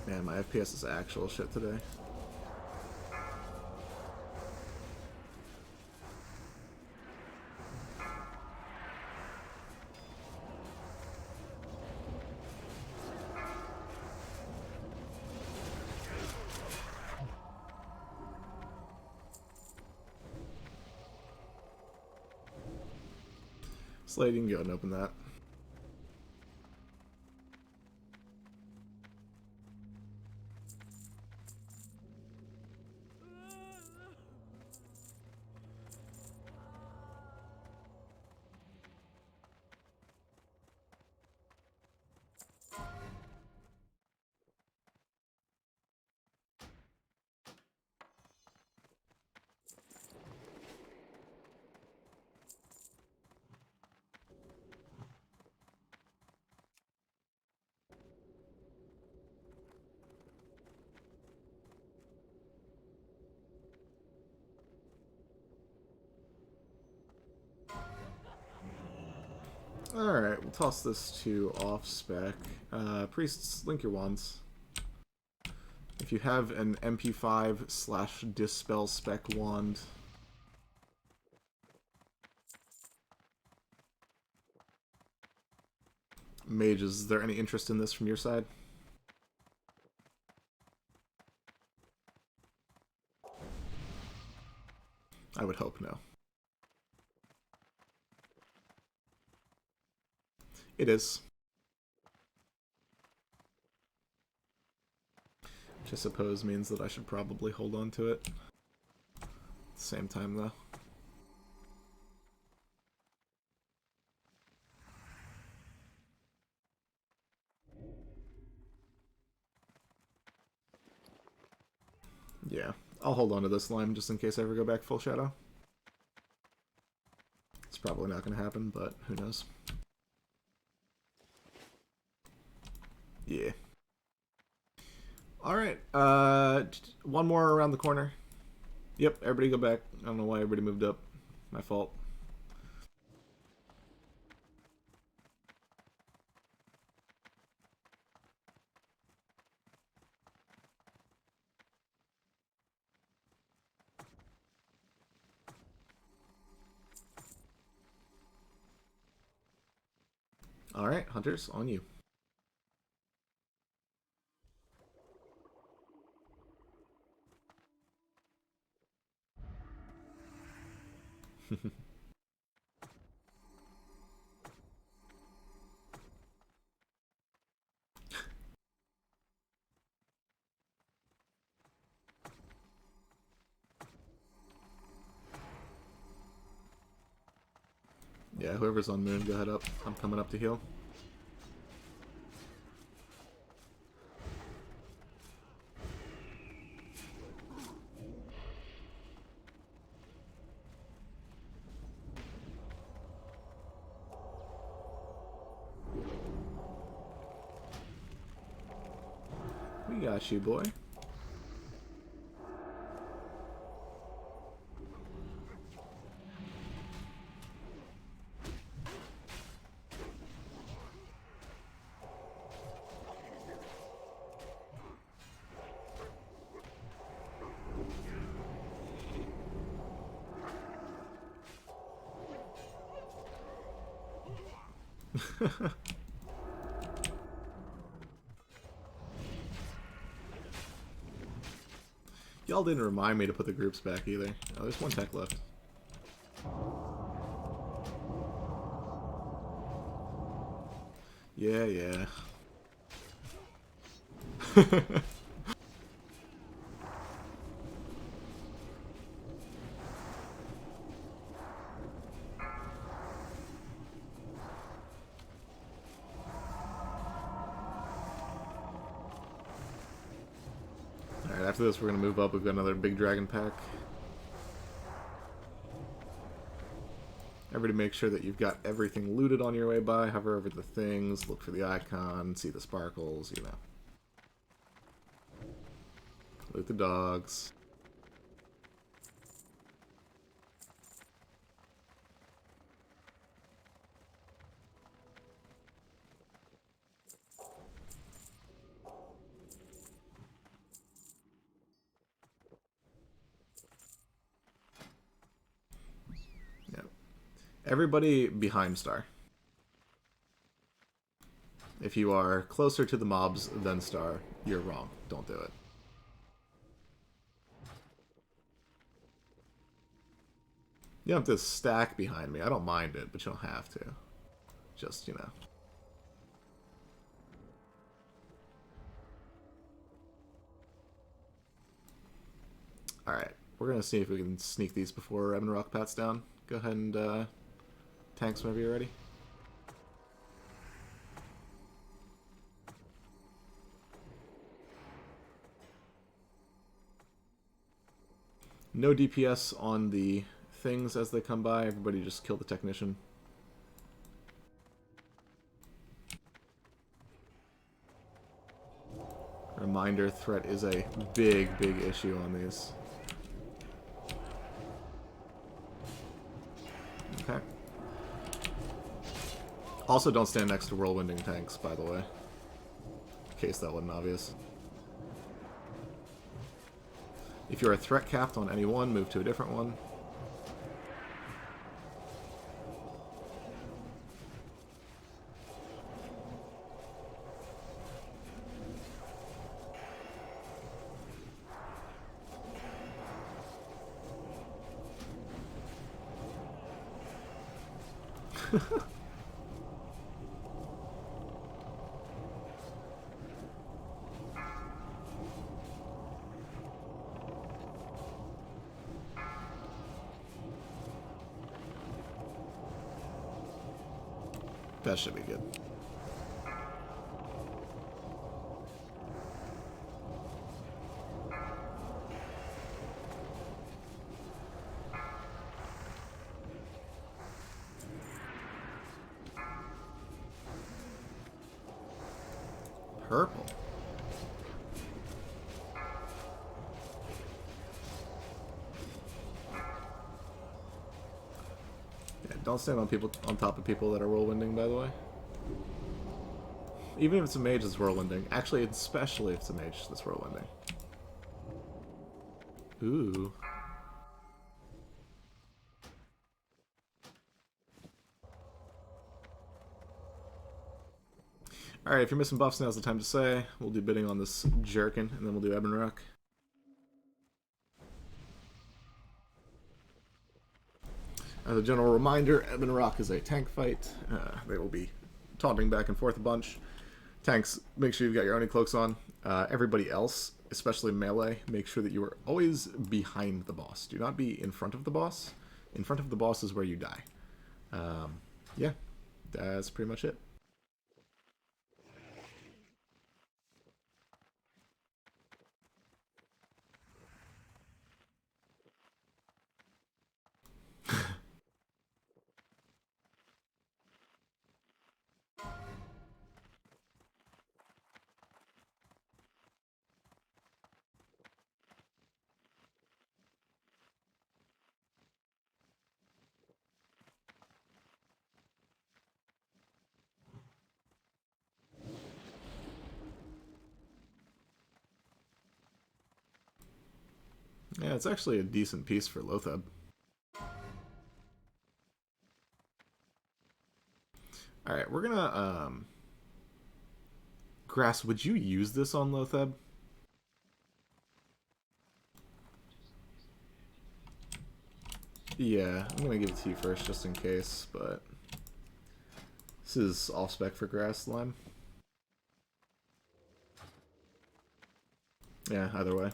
B: Man, my FPS is actual shit today. Slade, you can go ahead and open that. Alright, we'll toss this to off spec. Priests, link your wands. If you have an MP5/Dispel spec wand, mages, is there any interest in this from your side? I would hope no. It is. Which I suppose means that I should probably hold on to it. At the same time, though. Yeah, I'll hold on to this lime just in case I ever go back full shadow. It's probably not going to happen, but who knows. Yeah. Alright, one more around the corner. Yep, everybody go back. I don't know why everybody moved up. My fault. Alright, hunters, on you. Yeah, whoever's on moon, go ahead up. I'm coming up to heal. We got you, boy. Y'all didn't remind me to put the groups back either. Oh, there's one tech left. Yeah, yeah. Alright, after this we're gonna move up. We've got another big dragon pack. Everybody make sure that you've got everything looted on your way by. Hover over the things, look for the icon, see the sparkles, you know. Loot the dogs. Yep. Everybody behind Star. If you are closer to the mobs than Star, you're wrong. Don't do it. You don't have to stack behind me. I don't mind it, but you don't have to. Just, you know. Alright, we're going to see if we can sneak these before Ebon Rock pats down. Go ahead and tanks whenever you're ready. No DPS on the things as they come by. Everybody just kill the technician. Reminder, threat is a big issue on these. Okay. Also, don't stand next to whirlwinding tanks, by the way. In case that wasn't obvious. If you're a threat capped on any one, move to a different one. That should be good. Purple. Yeah, don't stand on top of people that are whirlwinding, by the way. Even if it's a mage that's whirlwinding. Actually, especially if it's a mage that's whirlwinding. Ooh. Alright, if you're missing buffs, now's the time to say. We'll do bidding on this jerkin, and then we'll do Ebon Rock. As a general reminder, Ebon Rock is a tank fight. They will be taunting back and forth a bunch. Tanks, make sure you've got your Oni cloaks on. Everybody else, especially melee, make sure that you are always behind the boss. Do not be in front of the boss. In front of the boss is where you die. Yeah, that's pretty much it. Yeah, it's actually a decent piece for Lotheb. All right, we're gonna Grass. Would you use this on Lotheb? Yeah, I'm gonna give it to you first just in case, but this is off spec for Grass Lime. Yeah, either way.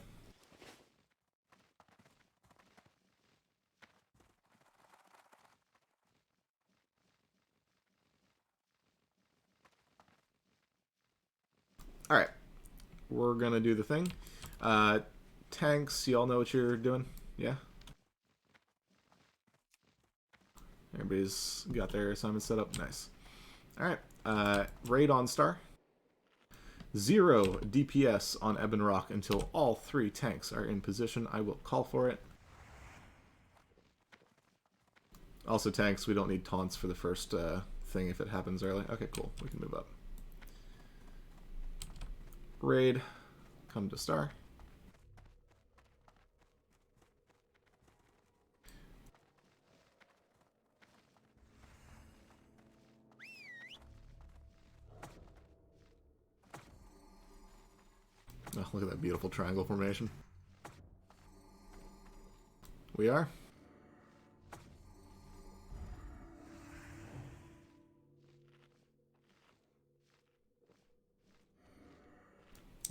B: Alright, we're gonna do the thing. Tanks, y'all know what you're doing? Yeah? Everybody's got their assignment set up. Nice. Alright, raid on Star. 0 DPS on Ebon Rock until all 3 tanks are in position. I will call for it. Also, tanks, we don't need taunts for the first thing if it happens early. Okay, cool. We can move up. Raid. Come to Star. Oh, look at that beautiful triangle formation. We are.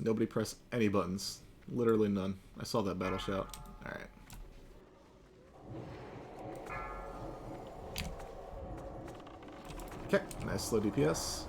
B: Nobody press any buttons. Literally none. I saw that battle shout. Alright. Okay, nice slow DPS.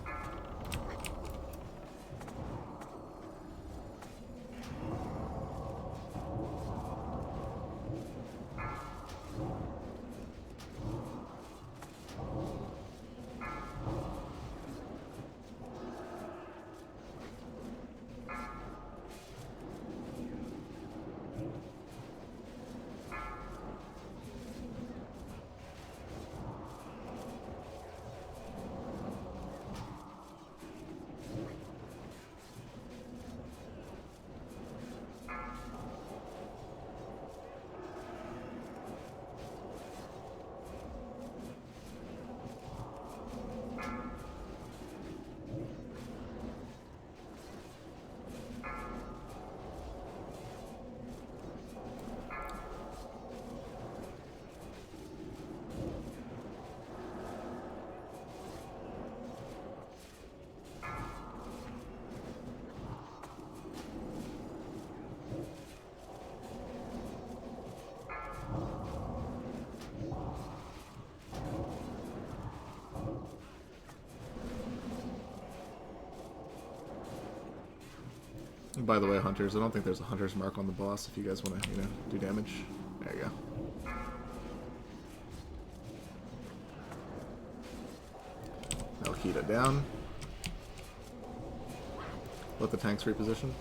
B: By the way, hunters, I don't think there's a hunter's mark on the boss if you guys want to, do damage. There you go. Alkita down. Let the tanks reposition.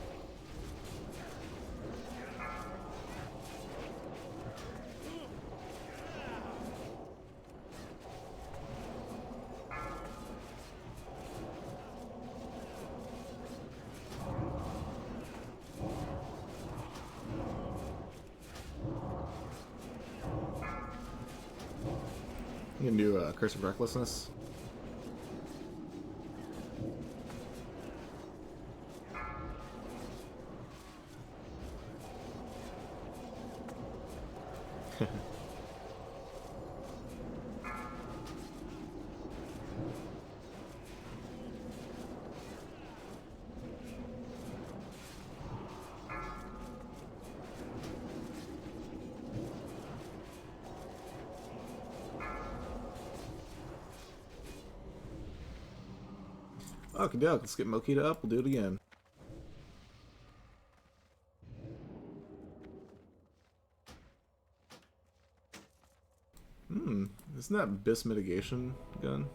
B: You can do Curse of Recklessness. Okay, doke. Let's get Mokita up. We'll do it again. Isn't that Bis mitigation gun?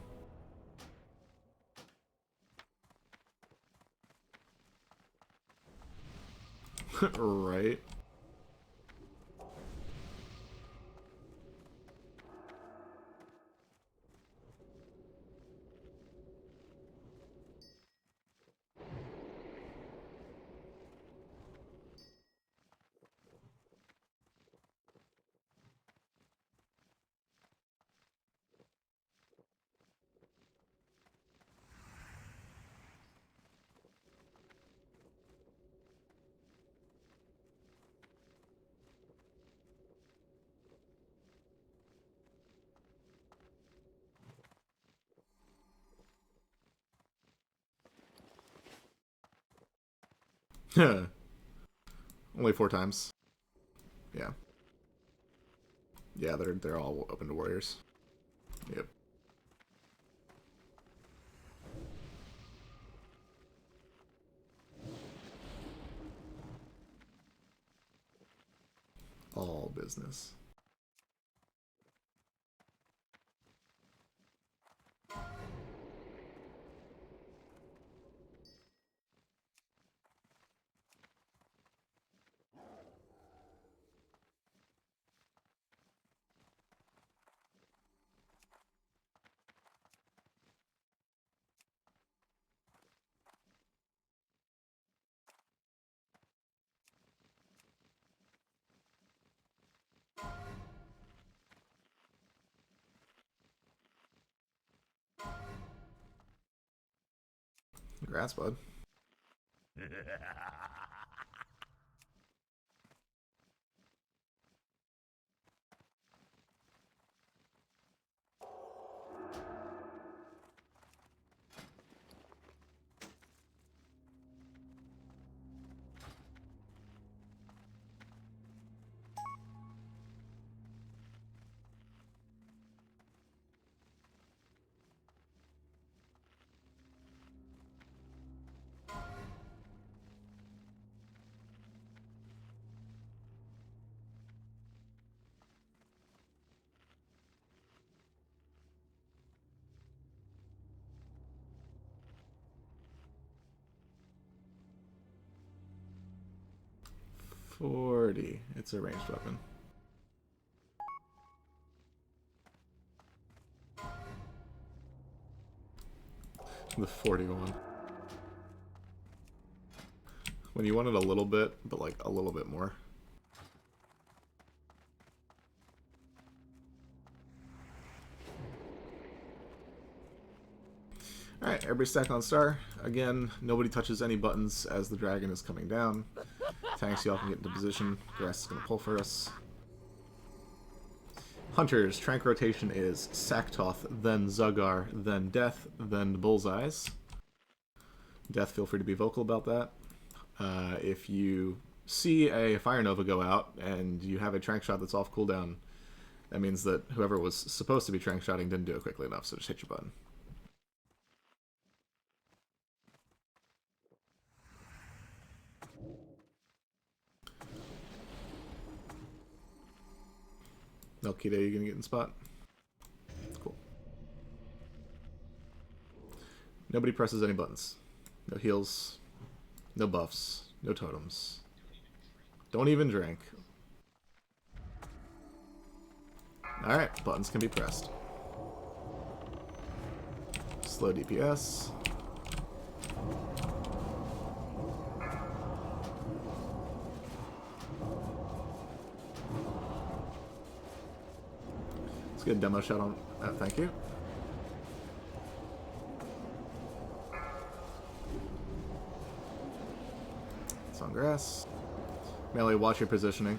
B: Right. Only 4 times. Yeah. Yeah, they're all open to warriors. Yep. All business. Congrats, bud. $40. It's a ranged weapon. The 41. When you want it a little bit, but like a little bit more. Alright, everybody stack on star. Again, nobody touches any buttons as the dragon is coming down. Tanks, y'all can get into position. Grass is going to pull for us. Hunters, trank rotation is Saktoth, then Zugar, then Death, then Bullseyes. Death, feel free to be vocal about that. If you see a Fire Nova go out and you have a trank shot that's off cooldown, that means that whoever was supposed to be trank shotting didn't do it quickly enough, so just hit your button. Melkita, you gonna get in spot? Cool. Nobody presses any buttons. No heals, no buffs, no totems. Don't even drink. Alright, buttons can be pressed. Slow DPS. Let's get a demo shot on that, thank you. It's on grass. Melee, watch your positioning.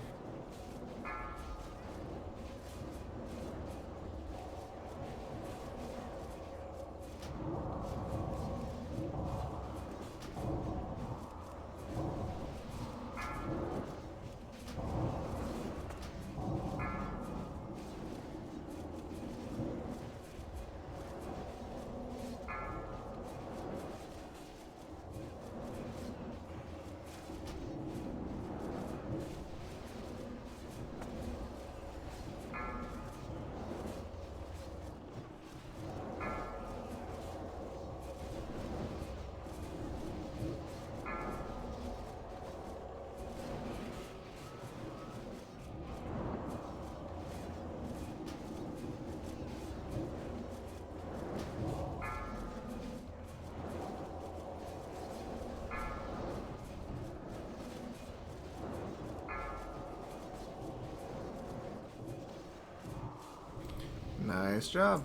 B: Nice job.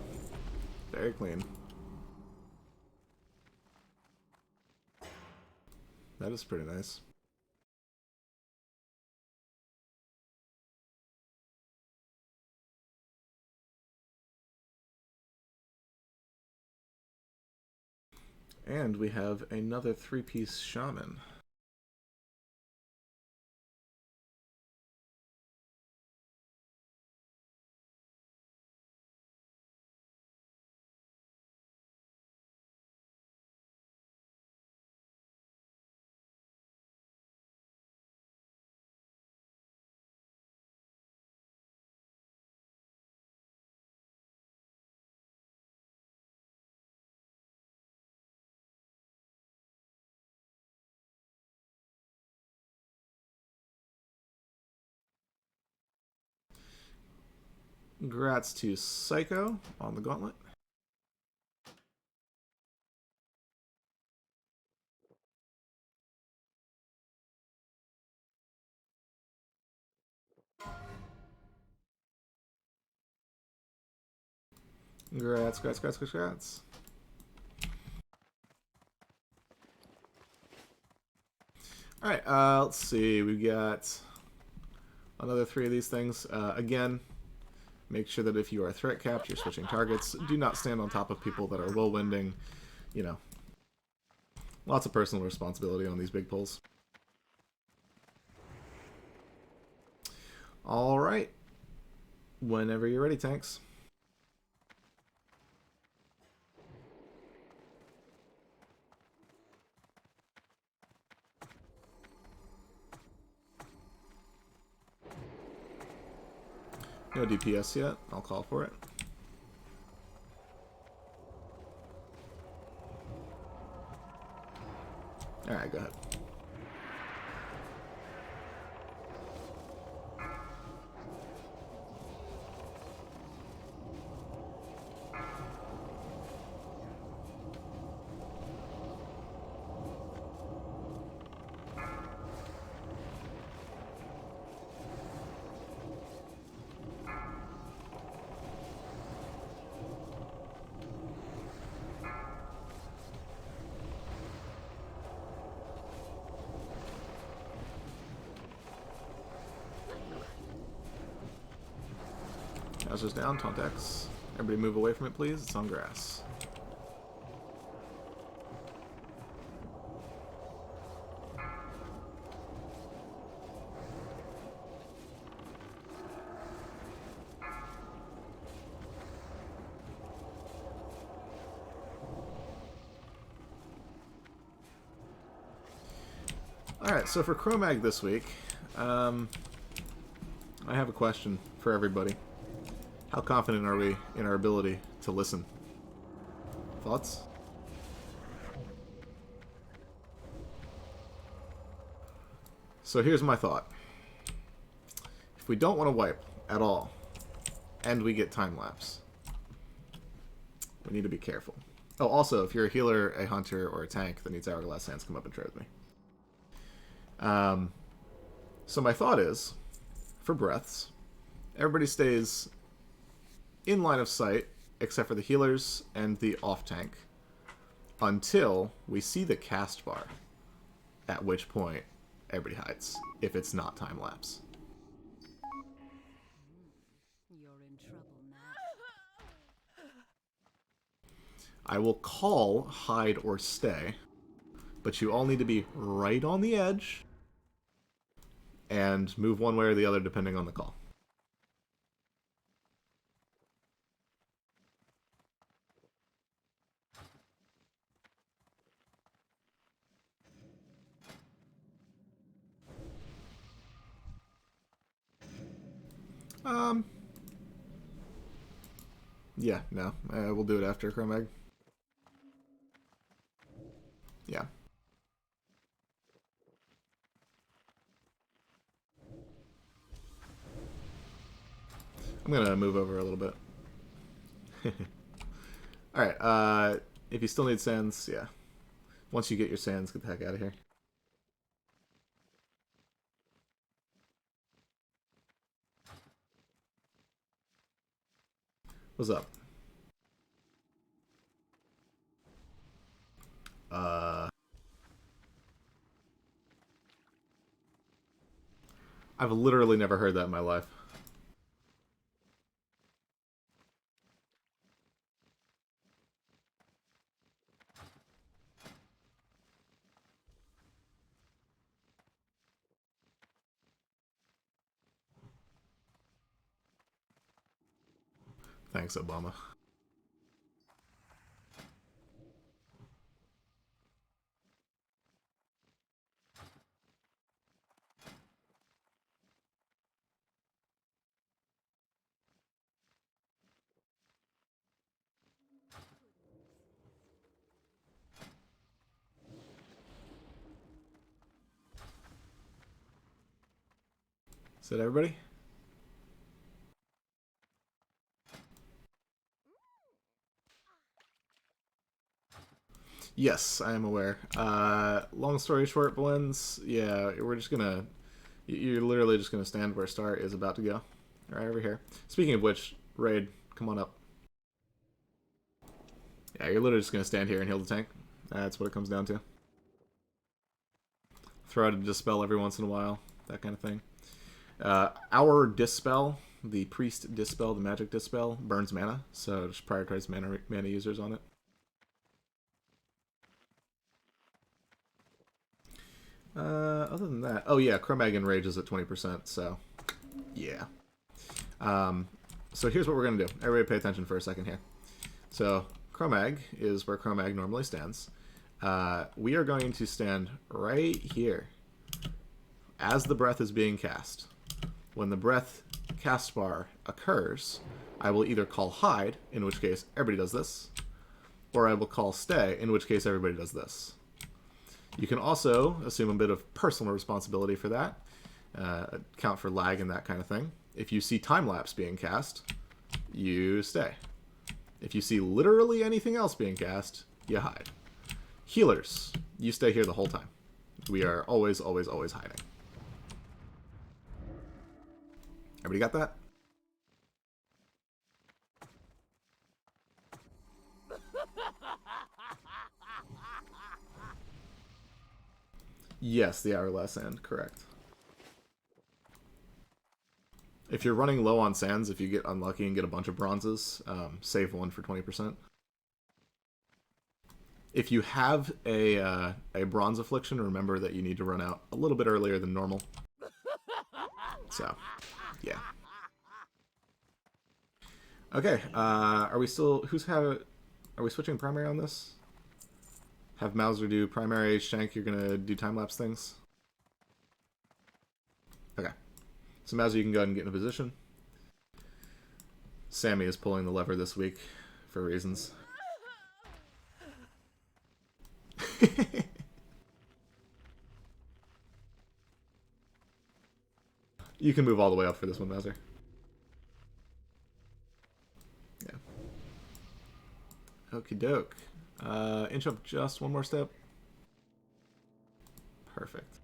B: Very clean. That is pretty nice. And we have another 3-piece shaman. Congrats to Psycho on the gauntlet. Congrats. Alright, let's see. We've got another 3 of these things. Again, make sure that if you are threat capped, you're switching targets. Do not stand on top of people that are whirlwinding. You know, lots of personal responsibility on these big pulls. Alright. Whenever you're ready, tanks. No DPS yet. I'll call for it. Alright, go ahead. Bowser's down, taunt X. Everybody move away from it, please. It's on grass. Alright, so for Chromag this week, I have a question for everybody. How confident are we in our ability to listen? Thoughts? So here's my thought. If we don't want to wipe at all, and we get time lapse, we need to be careful. Oh, also, if you're a healer, a hunter, or a tank that needs Hourglass Sands, come up and trade with me. So my thought is, for breaths, everybody stays in line of sight, except for the healers and the off-tank, until we see the cast bar, at which point everybody hides, if it's not time-lapse.
D: You're in trouble now.
B: I will call hide or stay, but you all need to be right on the edge, and move one way or the other depending on the call. Yeah, no. We'll do it after Chromag. Yeah. I'm gonna move over a little bit. Alright, if you still need sands, yeah. Once you get your sands, get the heck out of here. What's up? I've literally never heard that in my life. Thanks, Obama. Is that everybody? Yes, I am aware. Long story short, blends. Yeah, we're just gonna. You're literally just gonna stand where Star is about to go, right over here. Speaking of which, Raid, come on up. Yeah, you're literally just gonna stand here and heal the tank. That's what it comes down to. Throw out a dispel every once in a while, that kind of thing. Our dispel, the priest dispel, the magic dispel, burns mana, so just prioritize mana users on it. Other than that, oh yeah, Chromag enrages at 20%, so yeah. So here's what we're gonna do. Everybody pay attention for a second here. So Chromag is where Chromag normally stands. We are going to stand right here as the breath is being cast. When the breath cast bar occurs, I will either call hide, in which case everybody does this, or I will call stay, in which case everybody does this. You can also assume a bit of personal responsibility for that, account for lag and that kind of thing. If you see time-lapse being cast, you stay. If you see literally anything else being cast, you hide. Healers, you stay here the whole time. We are always, always, always hiding. Everybody got that? Yes, the hourglass sand, correct. If you're running low on sands, if you get unlucky and get a bunch of bronzes, save one for 20%. If you have a bronze affliction, remember that you need to run out a little bit earlier than normal. So, yeah. Okay, are we still... Are we switching primary on this? Have Mauser do primary, Shank, you're gonna do time-lapse things? Okay. So Mauser, you can go ahead and get in a position. Sammy is pulling the lever this week, for reasons. You can move all the way up for this one, Mauser. Yeah. Okie doke. Inch up just one more step. Perfect.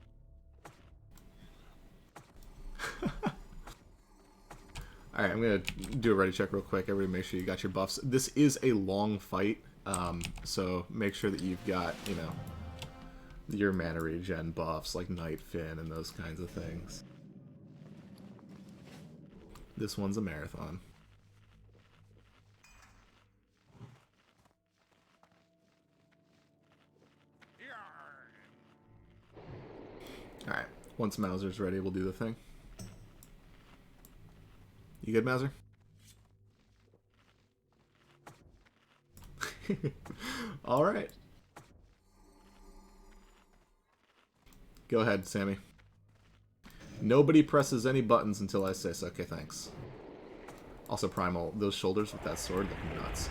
B: Alright, I'm going to do a ready check real quick. Everybody make sure you got your buffs. This is a long fight, so make sure that you've got, you know, your mana regen buffs like Night Fin and those kinds of things. This one's a marathon. Alright, once Mauser's ready, we'll do the thing. You good, Mauser? Alright. Go ahead, Sammy. Nobody presses any buttons until I say so. Okay, thanks. Also, Primal, those shoulders with that sword look nuts.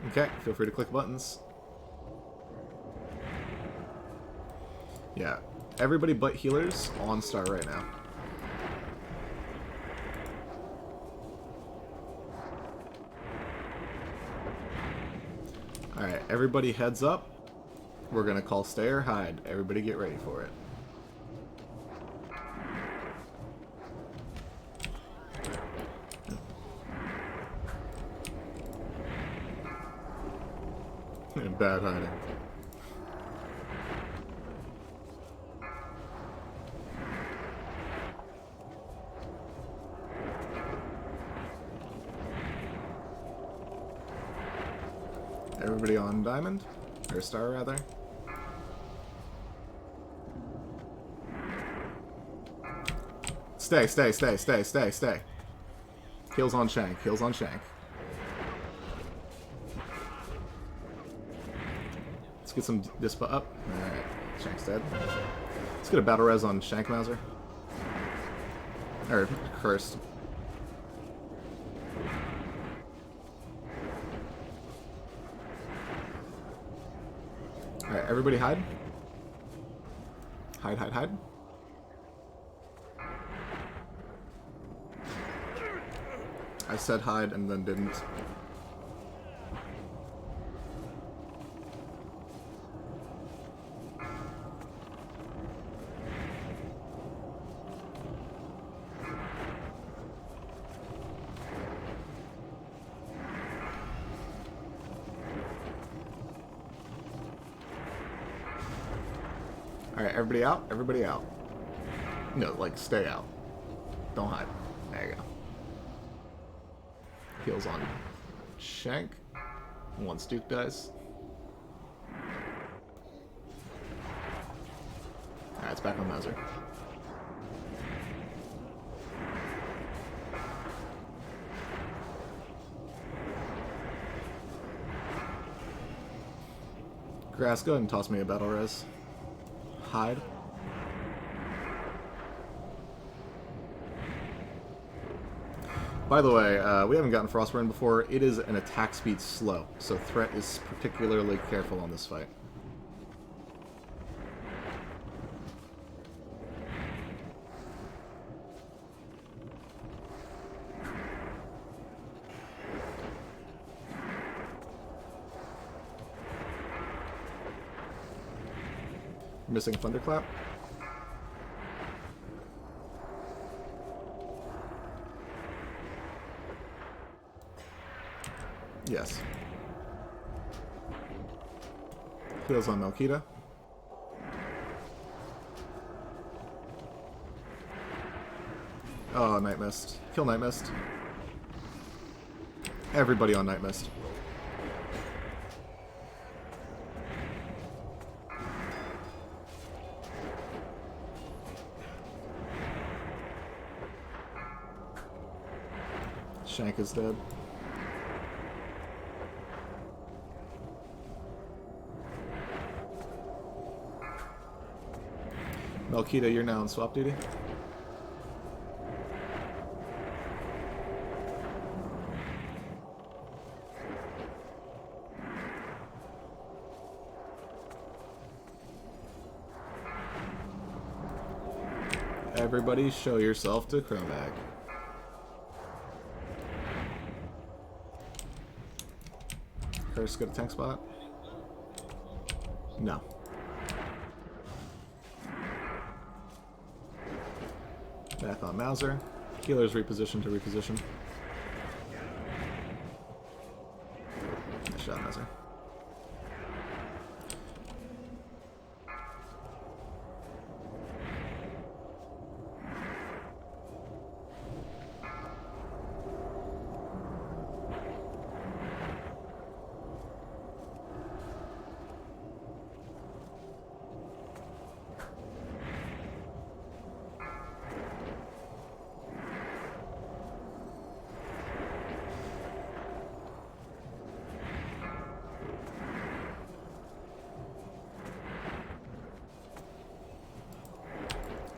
B: Okay, feel free to click buttons. Yeah, everybody but healers on star right now. Alright, everybody heads up. We're gonna call stay or hide. Everybody get ready for it. Bad hiding. Everybody on diamond? Or star, rather? Stay, stay, stay, stay, stay, stay. Heals on Shank, heals on Shank. Let's get some dispa up. Alright, Shank's dead. Let's get a battle res on Shank Mauser. Or, cursed. Alright, everybody hide. Hide, hide, hide. I said hide and then didn't. Alright, everybody out? Everybody out. No, like, stay out. Don't hide. There you go. Heals on Shank. Once Duke dies. Alright, it's back on Mauser. Grass, go ahead and toss me a battle res. Hide. By the way, we haven't gotten Frostburn before. It is an attack speed slow, so Threat is particularly careful on this fight. Missing Thunderclap. Yes. Heals on Melkita. Oh, Night Mist. Kill Night Mist. Everybody on Night Mist. Shank is dead. Melkita, you're now on swap duty. Everybody show yourself to Chromag. Curse, get a tank spot? No. Back on Mauser. Healer's reposition to reposition. Nice shot, Mauser.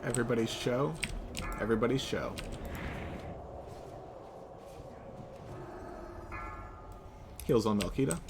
B: Everybody's show. Everybody's show. Heals on Melkita.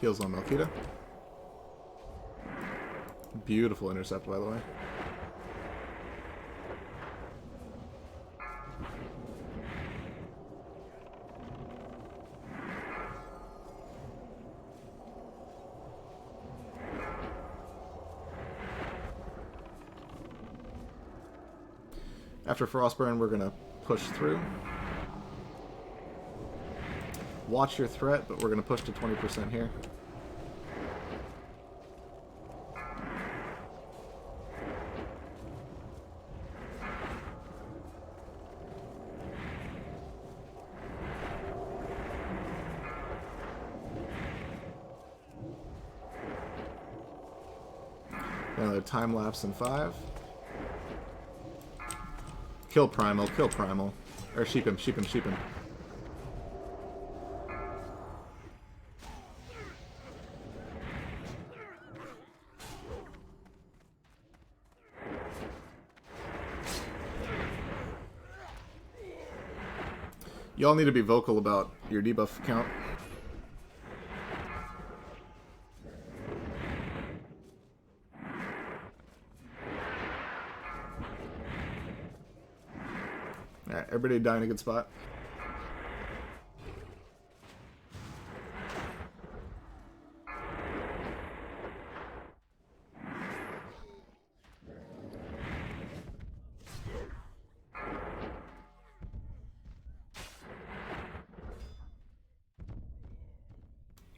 B: Heals on Melkita. Beautiful intercept, by the way. After Frostburn, we're going to push through. watch your threat, but we're going to push to 20% here. Another time lapse in 5. Kill Primal, kill Primal. Or sheep him, sheep him, sheep him. Y'all need to be vocal about your debuff count. Alright, everybody die in a good spot.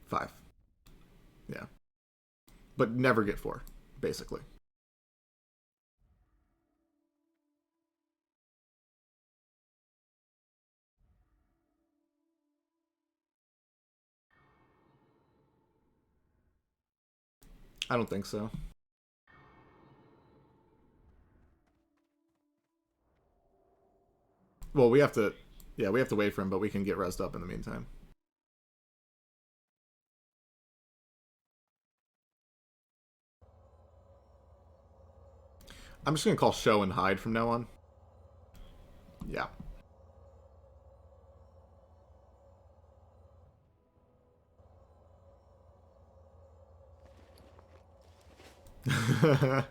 B: Five. Yeah. But never get 4, basically. I don't think so. Well, we have to... Yeah, we have to wait for him, but we can get rezzed up in the meantime. I'm just going to call show and hide from now on. Yeah. Yeah.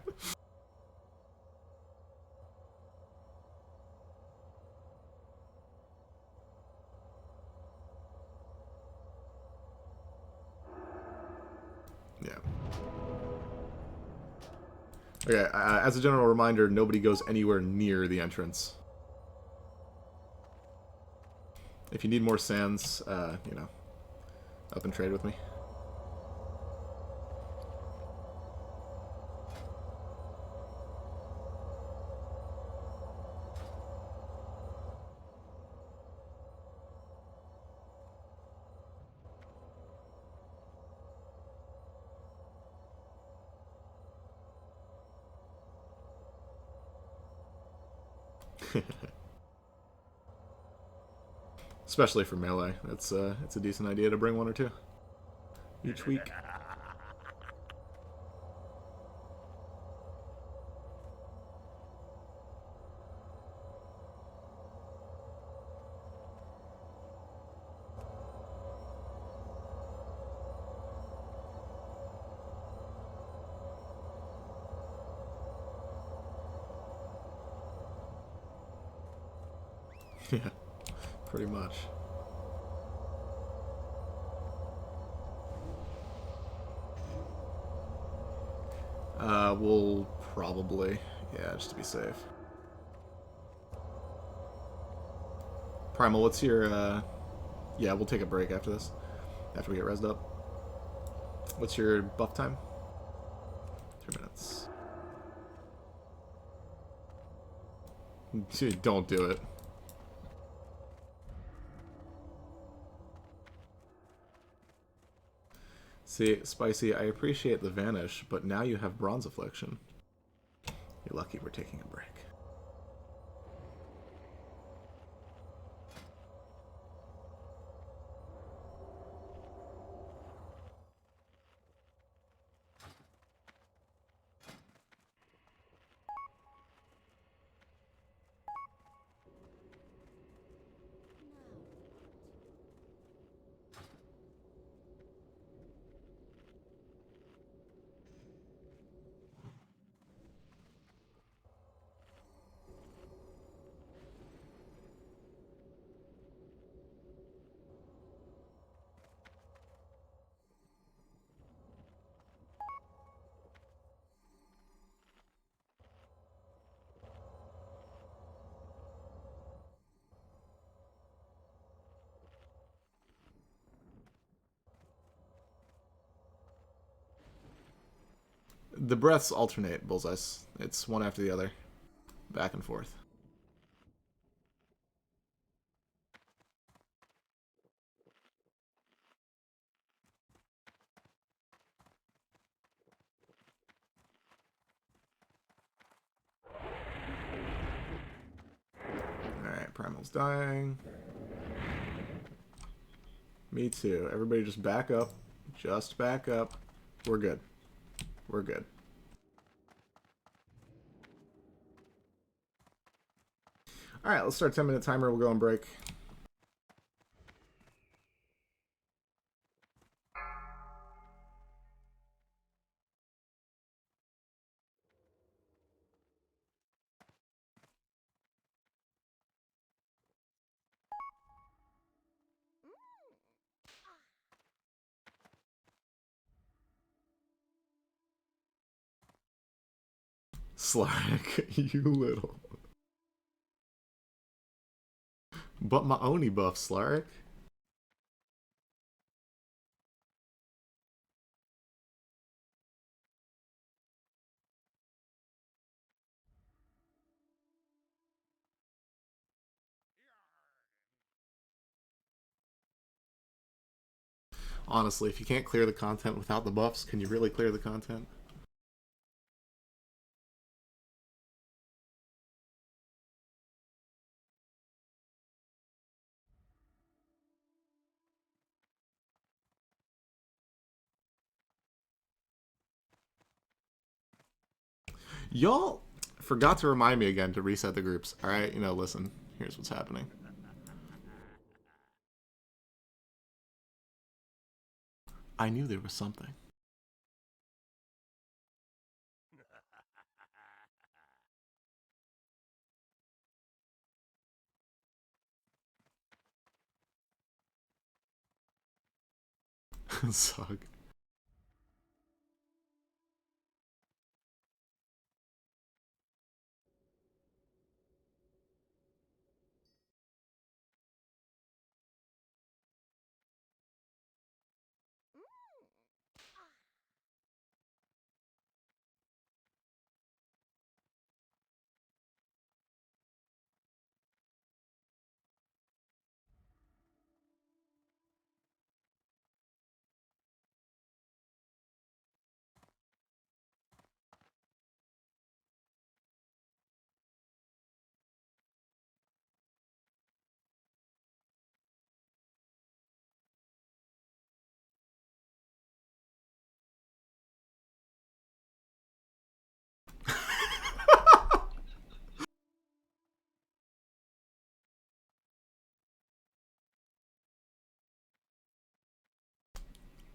B: Okay, as a general reminder, nobody goes anywhere near the entrance. If you need more sands, you know, up and trade with me. Especially for melee, it's a decent idea to bring 1 or 2 each week. Yeah, pretty much. We'll probably, yeah, just to be safe. Primal, what's your, yeah, we'll take a break after this, after we get rezzed up. What's your buff time? 3 minutes. Dude, don't do it. See, Spicy, I appreciate the vanish, but now you have Bronze Affliction. You're lucky we're taking a break. The breaths alternate, Bullseye. It's one after the other. Back and forth. Alright, Primal's dying. Me too. Everybody just back up. Just back up. We're good. We're good. Alright, let's start 10-minute timer. We'll go on break. Slack, you little. But my Oni buff, Slark. Honestly, if you can't clear the content without the buffs, can you really clear the content? Y'all forgot to remind me again to reset the groups. Alright, you know, listen. Here's what's happening. I knew there was something. Suck.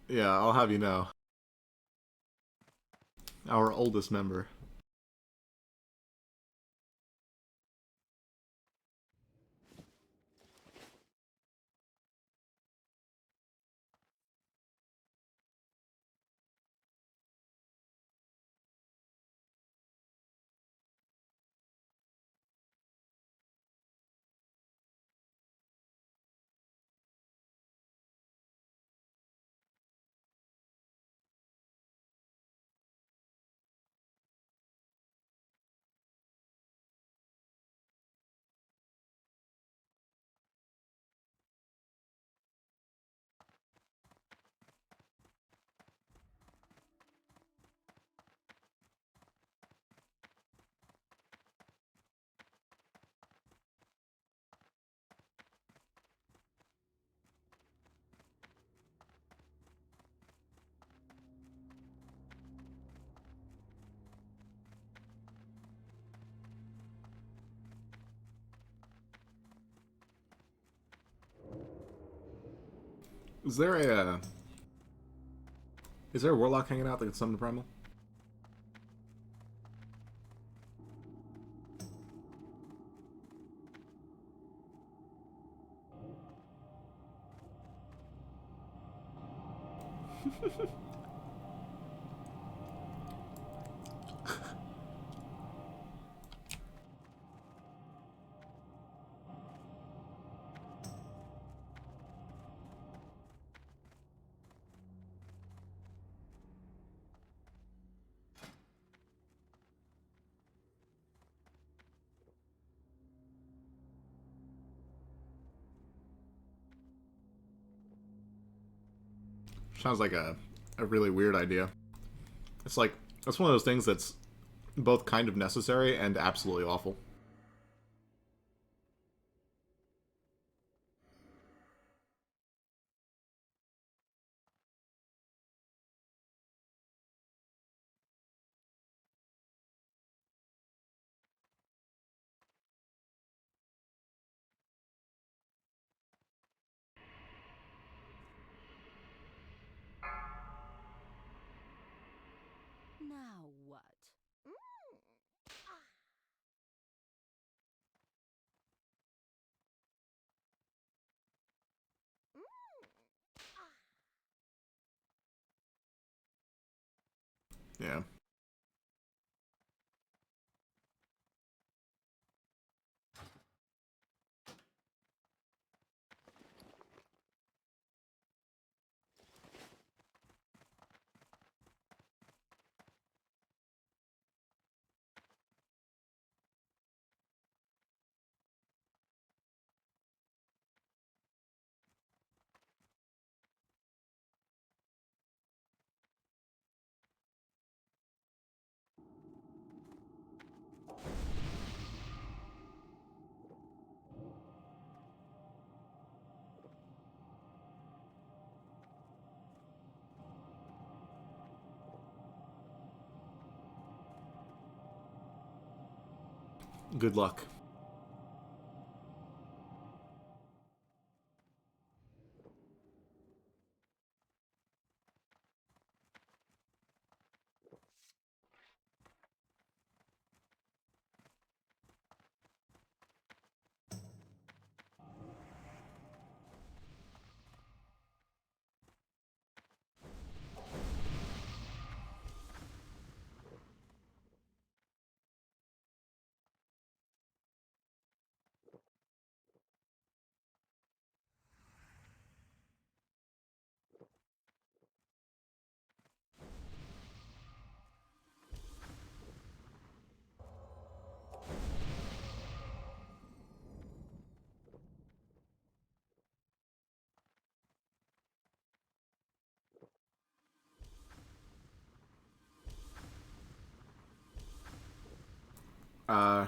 B: Yeah, I'll have you know. Our oldest member. Is there a warlock hanging out that can summon Primal? Sounds like a really weird idea. It's like, it's one of those things that's both kind of necessary and absolutely awful.
D: Now what?
B: Yeah. Good luck. Uh,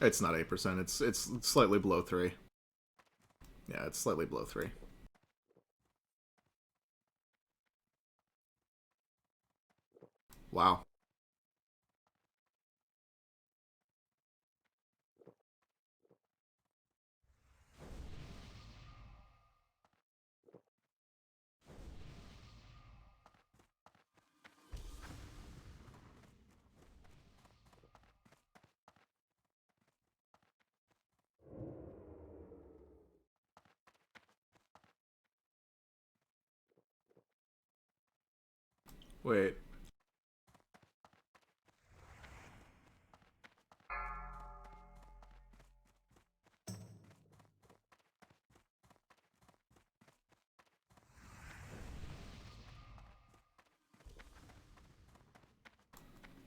B: it's not 8%. It's slightly below 3. Yeah, it's slightly below 3. Wow. Wait.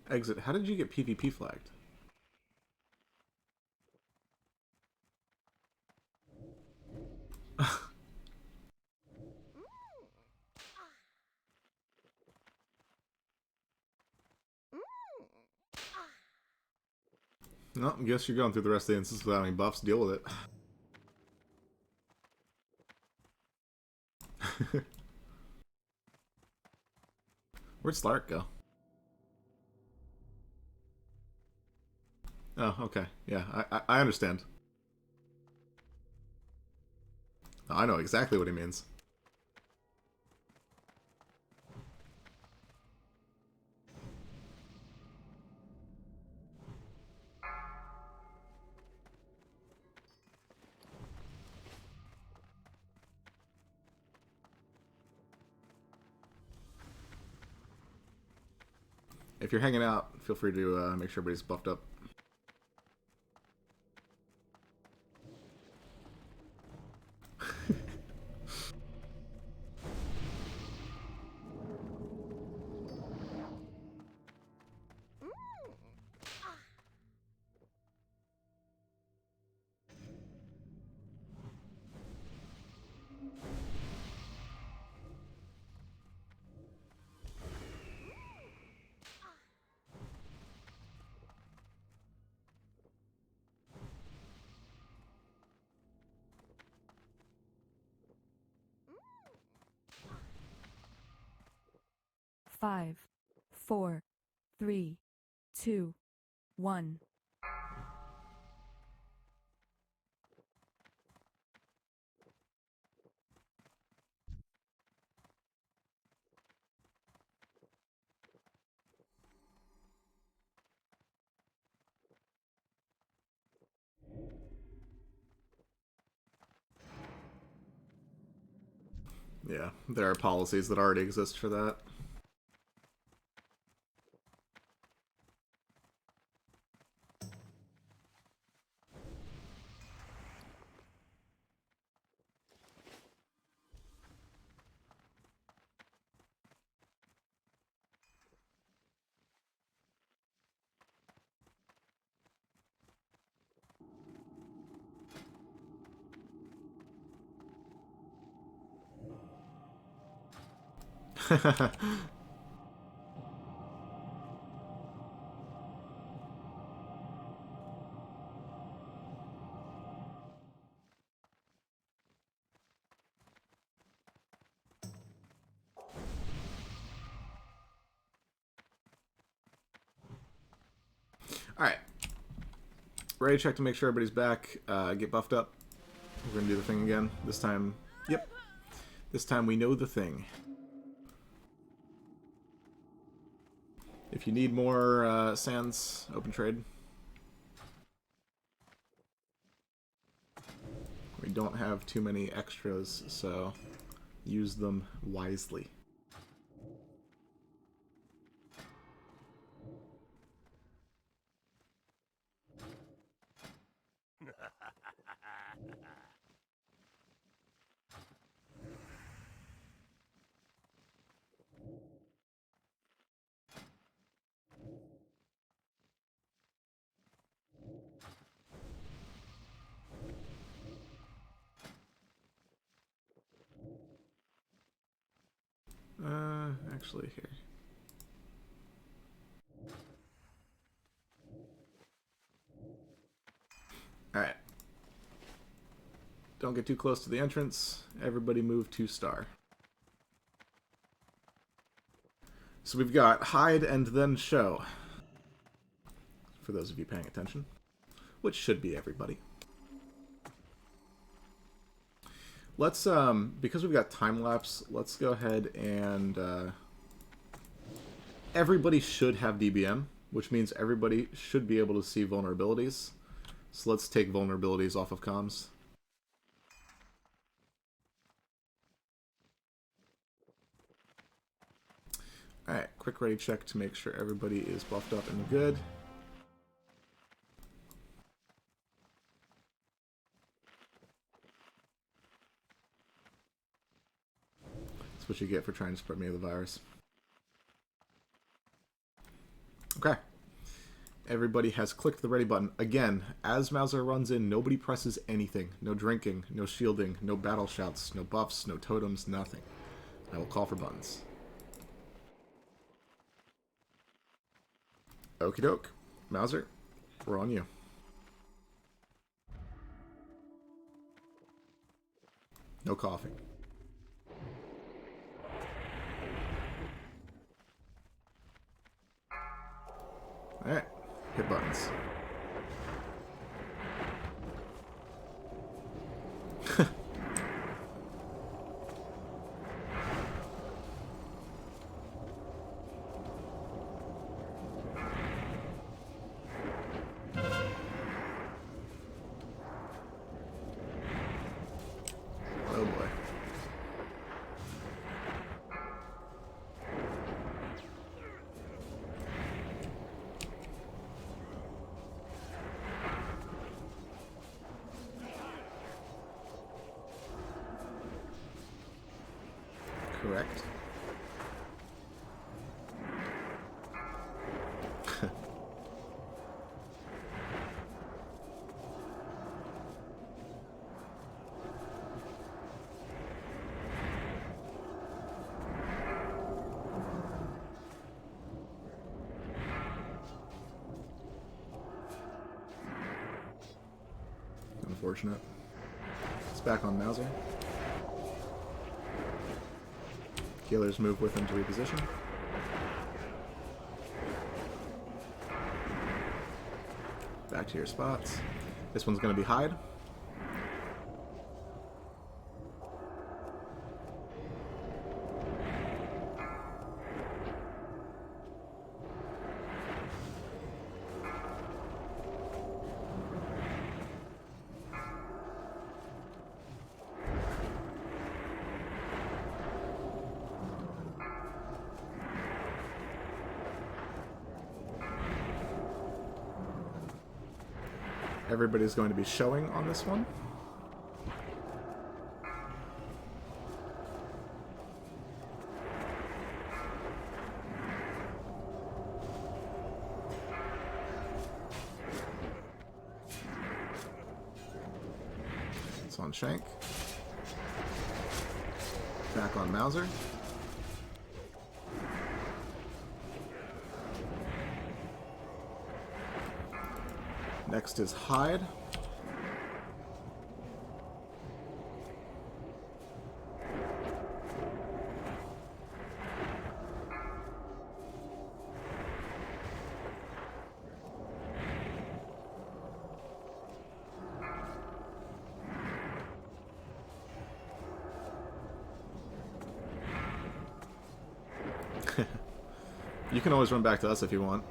B: Exit. How did you get PvP flagged? No, I guess you're going through the rest of the instance without any buffs. Deal with it. Where'd Slark go? Oh, okay. Yeah, I understand. I know exactly what he means. If you're hanging out, feel free to make sure everybody's buffed up.
F: 5, 4, 3, 2, 1.
B: Yeah, there are policies that already exist for that. Alright. Ready to check to make sure everybody's back. Get buffed up. We're going to do the thing again. This time, yep. This time we know the thing. If you need more sands, open trade. We don't have too many extras, so use them wisely. Actually here. Alright. Don't get too close to the entrance. Everybody move to star. So we've got hide and then show. For those of you paying attention. Which should be everybody. Let's, because we've got time lapse, let's go ahead and, everybody should have DBM, which means everybody should be able to see vulnerabilities. So let's take vulnerabilities off of comms. Alright, quick ready check to make sure everybody is buffed up and good. That's what you get for trying to spread me the virus. Okay. Everybody has clicked the ready button. Again, as Mauser runs in, nobody presses anything. No drinking, no shielding, no battle shouts, no buffs, no totems, nothing. I will call for buttons. Okie doke. Mauser, we're on you. No coughing. Alright, hit buttons. Oh boy. Correct. Unfortunate. It's back on Mauser. Healers move with him to reposition. Back to your spots. This one's going to be hide. Everybody's going to be showing on this one. It's on Shank. Back on Mauser. Next is hide. You can always run back to us if you want.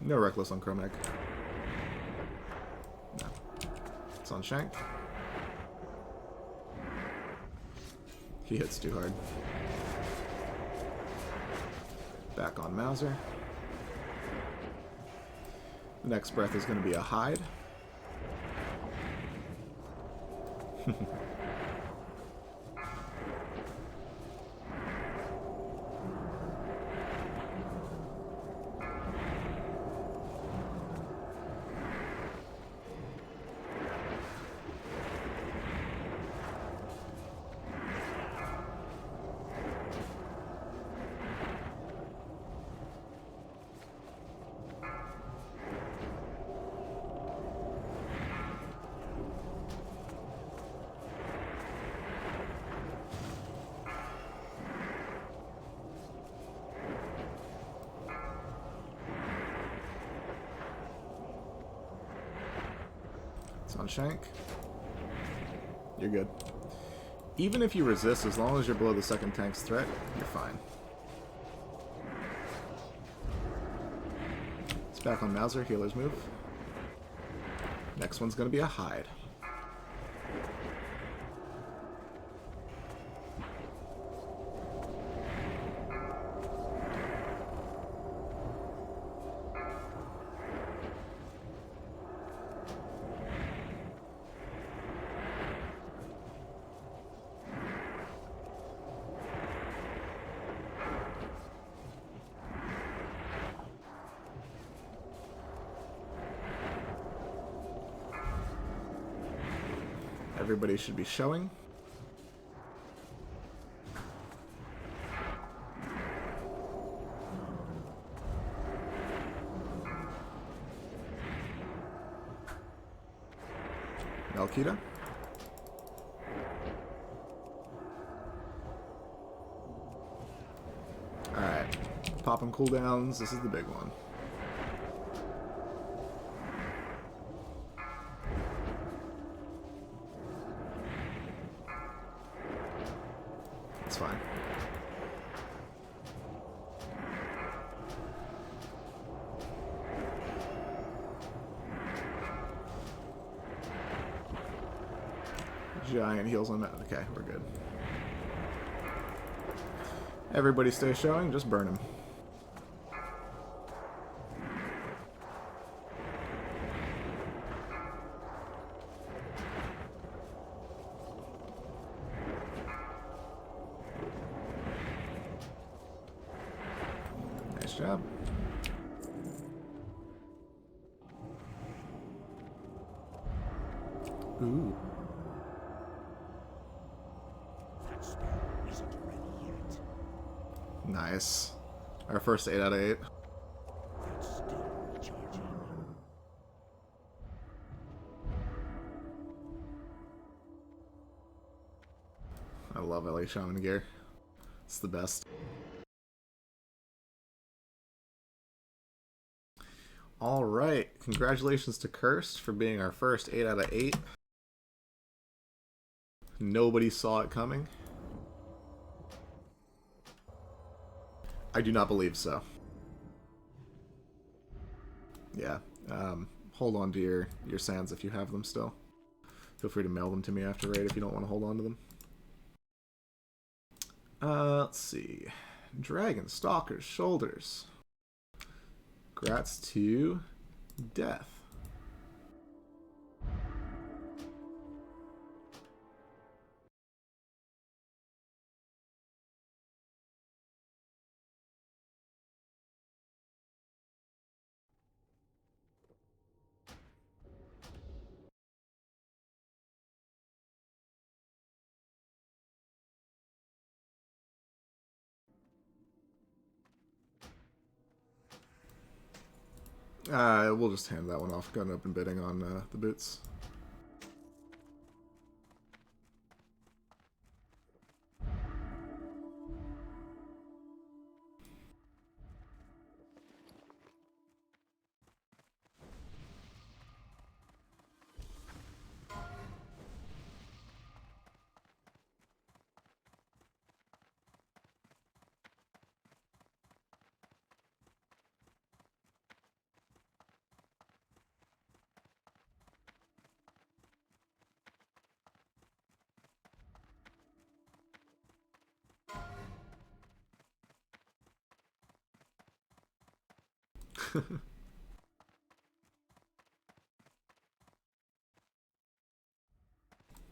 B: No reckless on Chromac. No. It's on Shank. He hits too hard. Back on Mauser. The next breath is going to be a hide. On Shank. You're good. Even if you resist, as long as you're below the second tank's threat, you're fine. It's back on Mauser, healer's move. Next one's going to be a hide. Everybody should be showing. Valkita. Alright. Popping cooldowns. This is the big one. It's fine. Giant heals on that. Okay, we're good. Everybody stay showing, just burn him. Nice job. Ooh.
A: That spell isn't ready yet.
B: Nice. Our first 8 out of 8.
A: That's still recharging.
B: love LA Shaman gear. It's the best. Alright, congratulations to Cursed for being our first 8 out of 8. Nobody saw it coming. I do not believe so. Yeah, hold on to your sands if you have them still. Feel free to mail them to me after raid if you don't want to hold on to them. Let's see. Dragon Stalker's Shoulders. Grats to Death. We'll just hand that one off. Got an open bidding on the boots.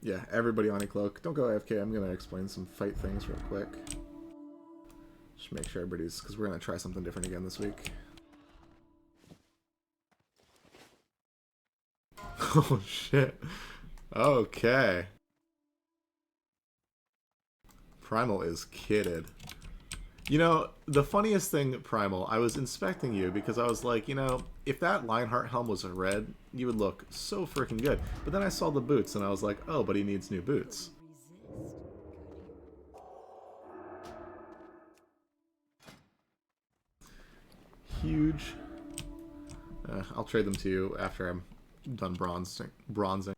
B: Yeah, everybody on a cloak. Don't go AFK. I'm going to explain some fight things real quick. Just make sure everybody's... because we're going to try something different again this week. Oh, shit. Okay. Primal is kitted. You know, the funniest thing, Primal, I was inspecting you because I was like, you know, if that Lionheart helm was red, you would look so freaking good. But then I saw the boots and I was like, oh, but he needs new boots. Huge. I'll trade them to you after I'm done bronzing.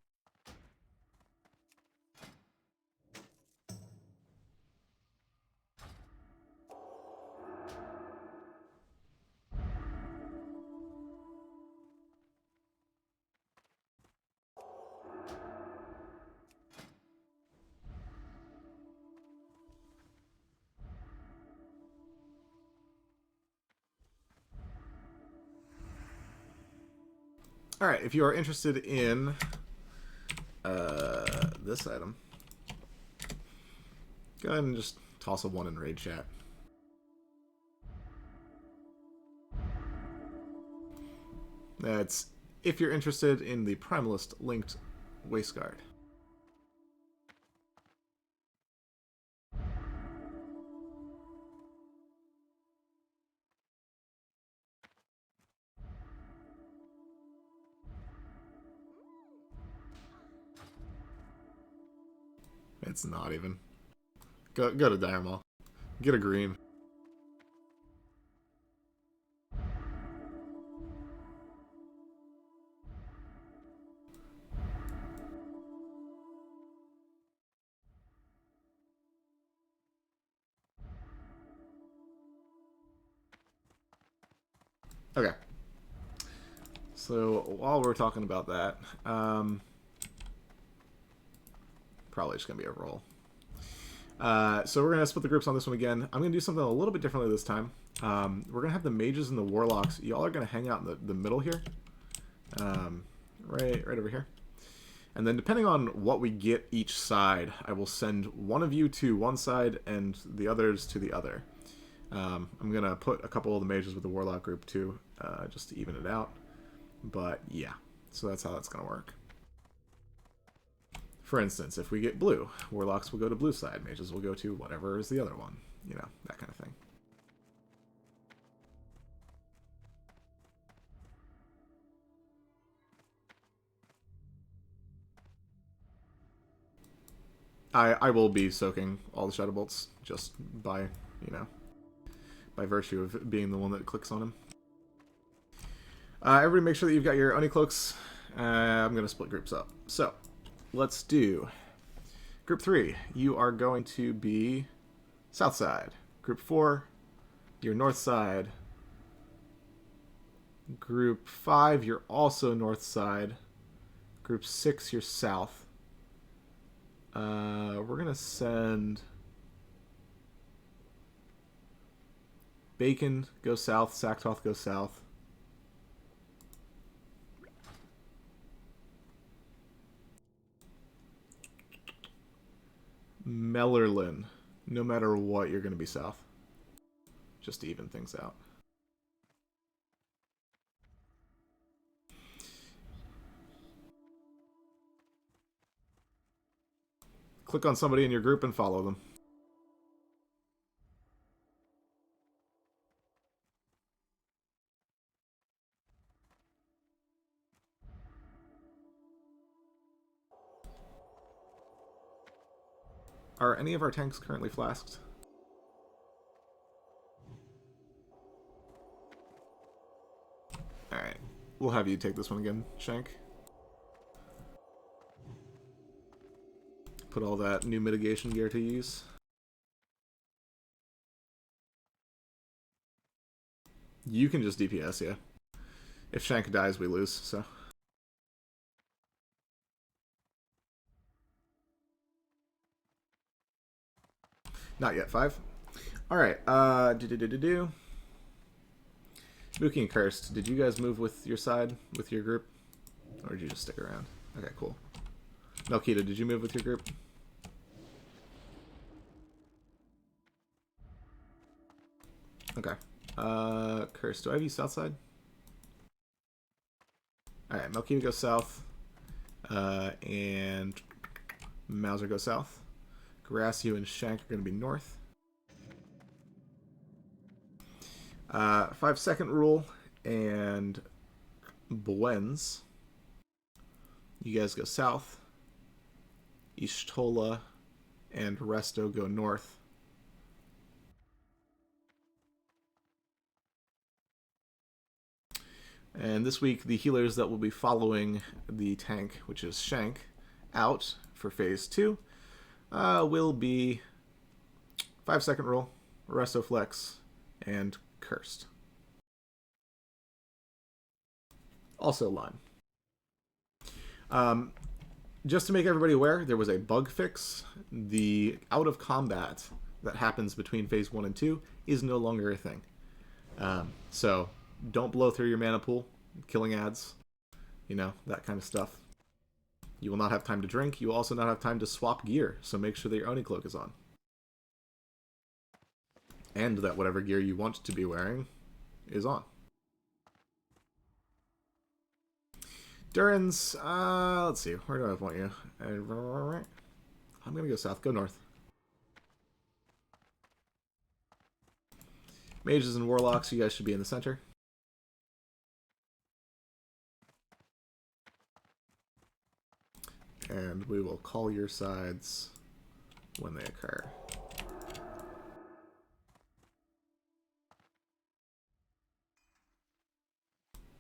B: Alright, if you are interested in this item, go ahead and just toss a 1 in raid chat. That's if you're interested in the Primalist linked waistguard. It's not even. Go to Dire Mall. Get a green. Okay. So while we're talking about that, probably just gonna be a roll. So we're gonna split the groups on this one again. I'm gonna do something a little bit differently this time. We're gonna have the mages and the warlocks. Y'all are gonna hang out in the middle here, right over here. And then depending on what we get each side, I will send one of you to one side and the others to the other. I'm gonna put a couple of the mages with the warlock group too, just to even it out. But yeah, so that's how that's gonna work. For instance, if we get blue, warlocks will go to blue side, mages will go to whatever is the other one. You know, that kind of thing. I will be soaking all the Shadow Bolts just by, you know, by virtue of being the one that clicks on him. Everybody make sure that you've got your Oni Cloaks. I'm going to split groups up. So, let's do Group 3. You are going to be south side. Group 4, you're north side. Group 5, you're also north side. Group 6, you're south. We're going to send Bacon, go south. Sacktoth, go south. Mellerlin, no matter what, you're going to be south. Just to even things out. Click on somebody in your group and follow them. Are any of our tanks currently flasked? Alright. We'll have you take this one again, Shank. Put all that new mitigation gear to use. You can just DPS, yeah. If Shank dies, we lose, so... Not yet, 5. Alright, Mookie and Cursed, did you guys move with your side, with your group? Or did you just stick around? Okay, cool. Melkita, did you move with your group? Okay. Cursed, do I have you south side? Alright, Melkita goes south. And Mauser goes south. Grassio and Shank are going to be north. 5-second rule and Buens. You guys go south. Ishtola and Resto go north. And this week, the healers that will be following the tank, which is Shank, out for phase 2, will be 5-second rule, Resto Flex, and Cursed. Also Lime. Just to make everybody aware, there was a bug fix. The out of combat that happens between phase 1 and 2 is no longer a thing. So don't blow through your mana pool, killing ads, you know, that kind of stuff. You will not have time to drink. You will also not have time to swap gear, so make sure that your Oni Cloak is on. And that whatever gear you want to be wearing is on. Durin's, let's see, where do I want you? I'm gonna go south, go north. Mages and Warlocks, you guys should be in the center. And we will call your sides when they occur.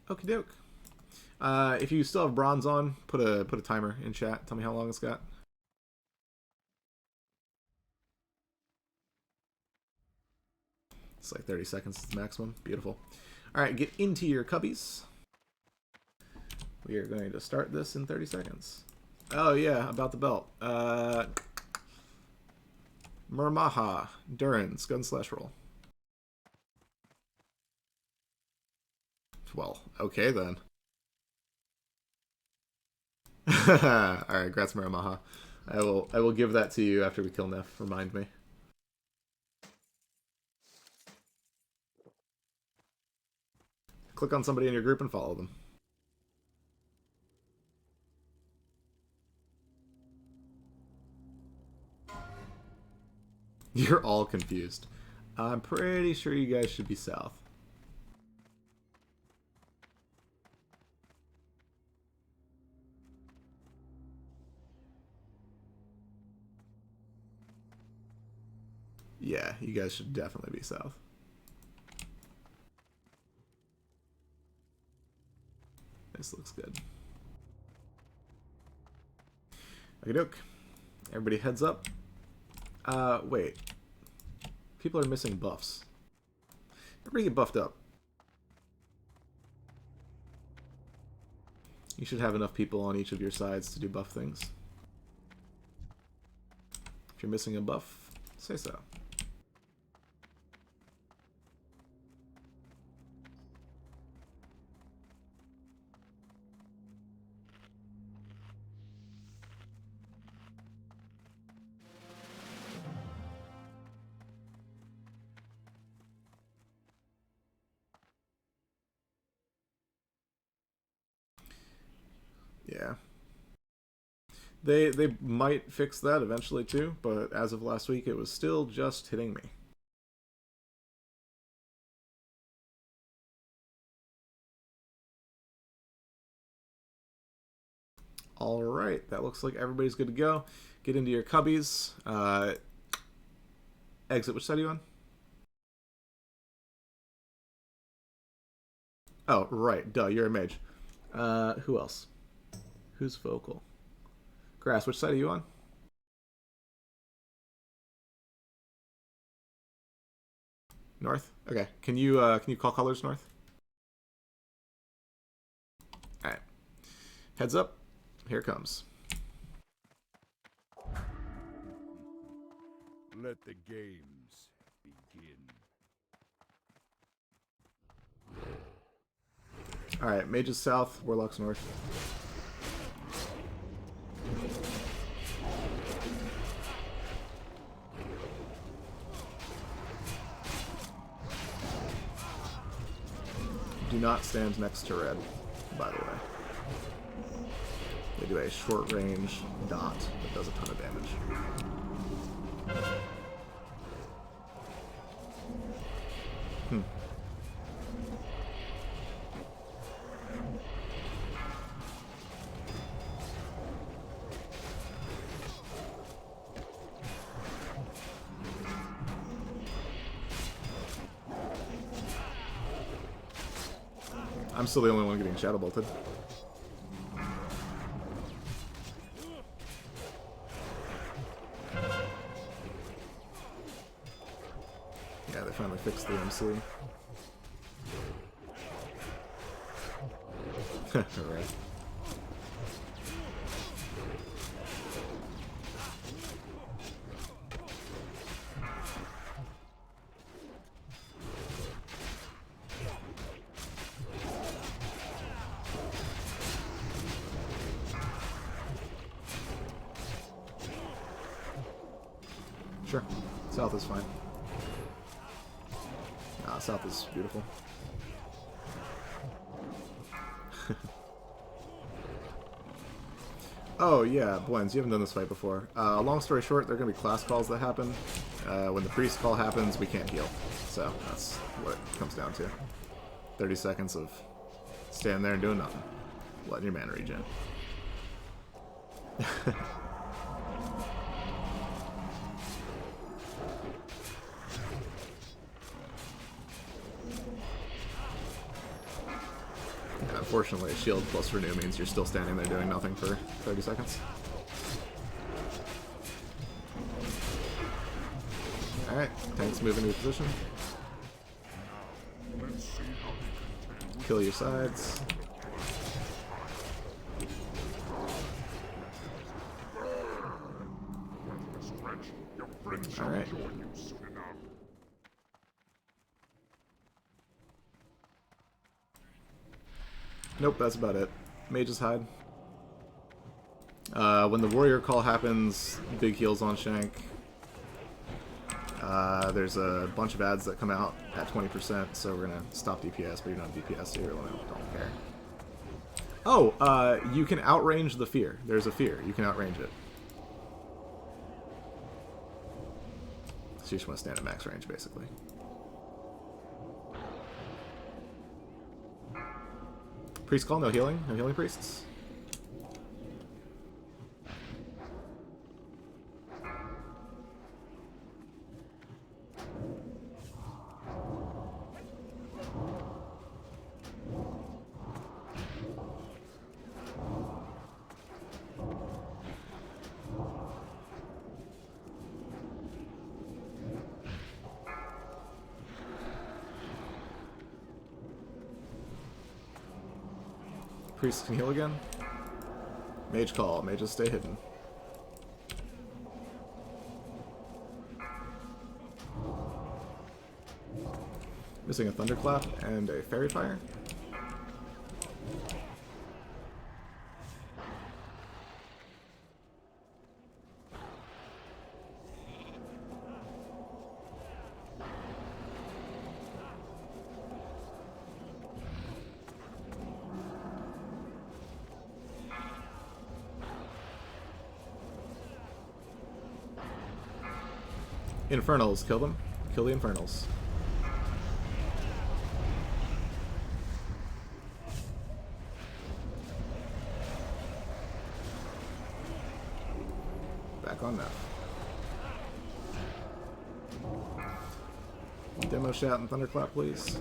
B: Okie doke. If you still have bronze on, put a timer in chat. Tell me how long it's got. It's like 30 seconds is the maximum. Beautiful. Alright, get into your cubbies. We are going to start this in 30 seconds. Oh yeah, about the belt. Murmaha, Durin's, gun/roll. Well, okay then. Alright, grats Muramaha. I will give that to you after we kill Neff, remind me. Click on somebody in your group and follow them. You're all confused. I'm pretty sure you guys should be south. Yeah, you guys should definitely be south. This looks good. Okie doke. Everybody heads up. Wait. People are missing buffs. Everybody get buffed up. You should have enough people on each of your sides to do buff things. If you're missing a buff, say so. Yeah. They might fix that eventually too, but as of last week it was still just hitting me. Alright, that looks like everybody's good to go. Get into your cubbies. Exit, which side are you on? Oh, right, duh, you're a mage. Who else? Who's vocal? Grass, which side are you on? North? Okay. Can you call colors north? Alright. Heads up. Here it comes.
C: Let the games begin.
B: Alright, mages south, warlocks north. Do not stand next to red, by the way. They do a short range dot that does a ton of damage. I'm still the only one getting shadow bolted. Yeah, they finally fixed the MC. Alright. Sure. South is fine. Nah, south is beautiful. Oh yeah, Blends, you haven't done this fight before. Long story short, there are going to be class calls that happen. When the priest call happens, we can't heal. So that's what it comes down to. 30 seconds of standing there and doing nothing. Letting your mana regen. Unfortunately, shield plus renew means you're still standing there doing nothing for 30 seconds. Alright, tanks move into position. Kill your sides. Alright. Nope, that's about it. Mages hide. When the warrior call happens, big heals on Shank. There's a bunch of ads that come out at 20%, so we're gonna stop DPS, but you're not DPS, so you really don't care. Oh, you can outrange the fear. There's a fear. You can outrange it. So you just want to stand at max range, basically. Priest call, no healing? No healing priests? Priest can heal again. Mage call. Mages stay hidden. Missing a Thunderclap and a Fairy Fire. Infernals, kill them. Kill the Infernals. Back on that. Demo Shout and Thunderclap, please.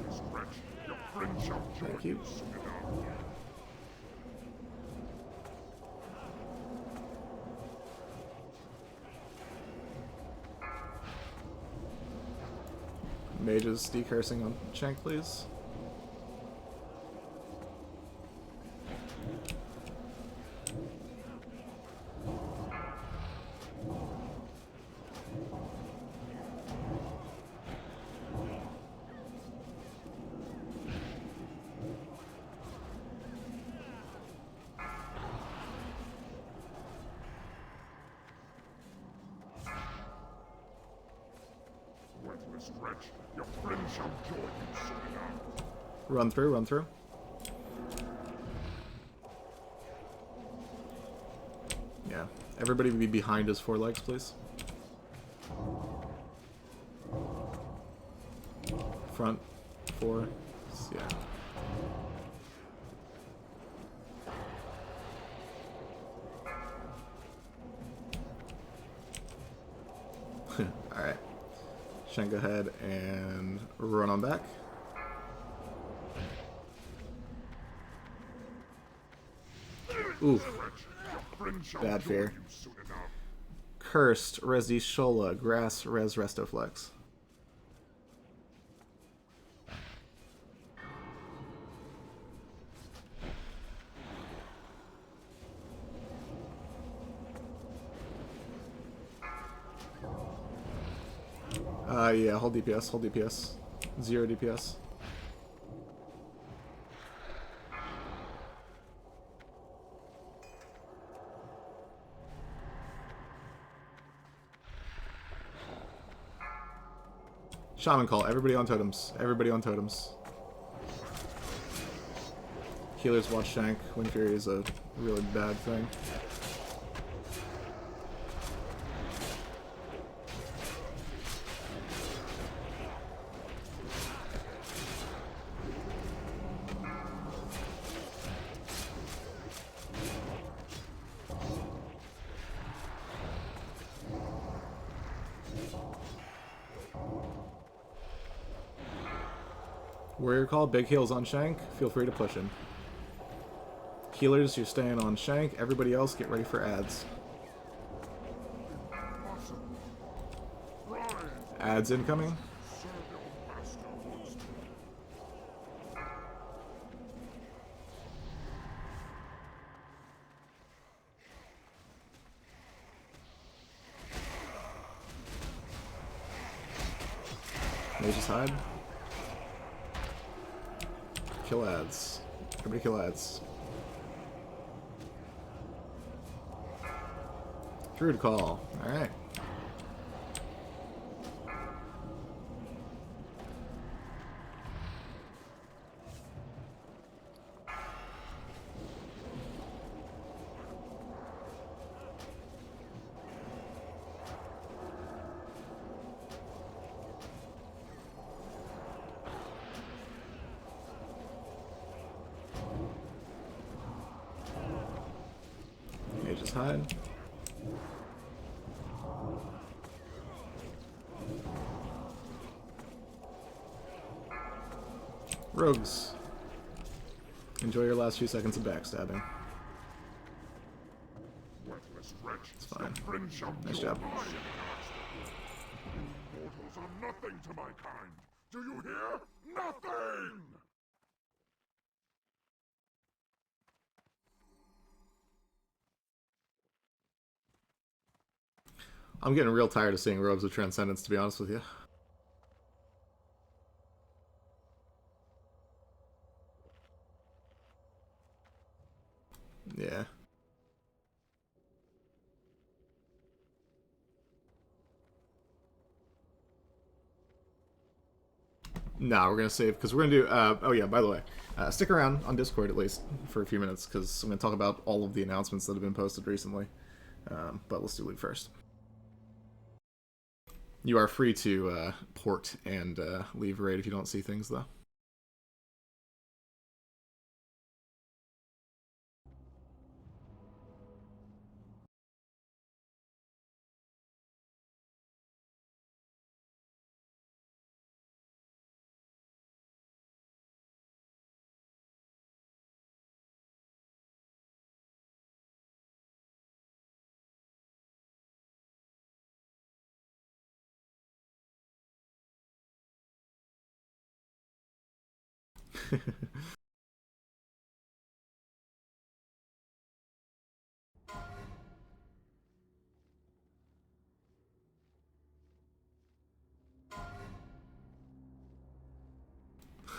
B: Thank you. Mages decursing on Shank, please.
E: Stretch, your friends shall join you soon enough.
B: Run through, run through. Yeah. Everybody be behind his 4 legs, please. Front, 4. Yeah. Alright. Shank, go ahead and run on back. Ooh. Bad fear. Cursed, Res D Shola, Grass, Res Restoflex. Yeah, hold DPS, hold DPS. 0 DPS. Shaman call, everybody on totems. Everybody on totems. Healers watch Shank. Wind Fury is a really bad thing. Warrior call, big heals on Shank. Feel free to push him. Healers, you're staying on Shank. Everybody else, get ready for ads. Ads incoming. Mages hide. Kill ads. Everybody kill ads. Druid call. Alright. Mages hide. Rogues. Enjoy your last few seconds of backstabbing. It's fine. Nice job.
E: Mortals are nothing to my kind. Do you hear? Nothing!
B: I'm getting real tired of seeing Robes of Transcendence, to be honest with you. Yeah. No, we're going to save, because we're going to do... oh, yeah, by the way, stick around on Discord, at least, for a few minutes, because I'm going to talk about all of the announcements that have been posted recently. But let's do League first. You are free to port and leave raid if you don't see things, though.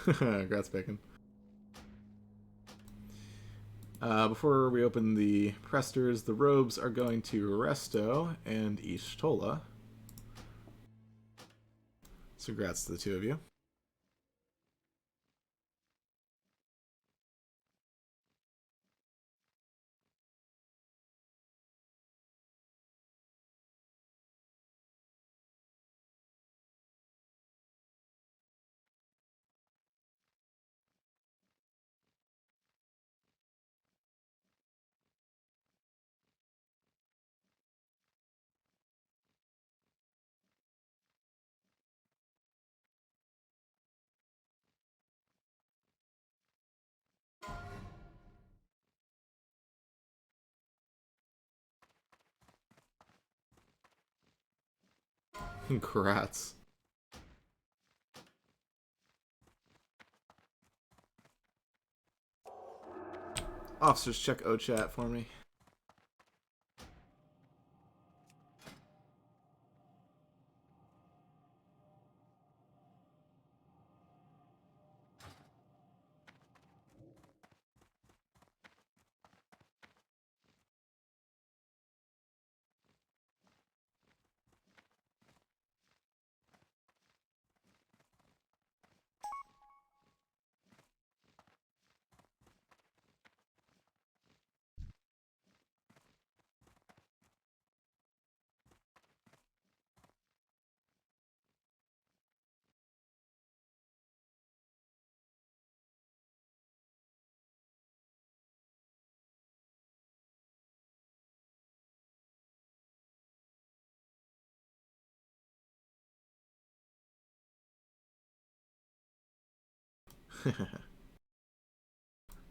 B: Congrats, Bacon. Before we open the Presters, the Robes are going to Resto and Ishtola. So congrats to the two of you. Congrats. Officers, check OChat for me.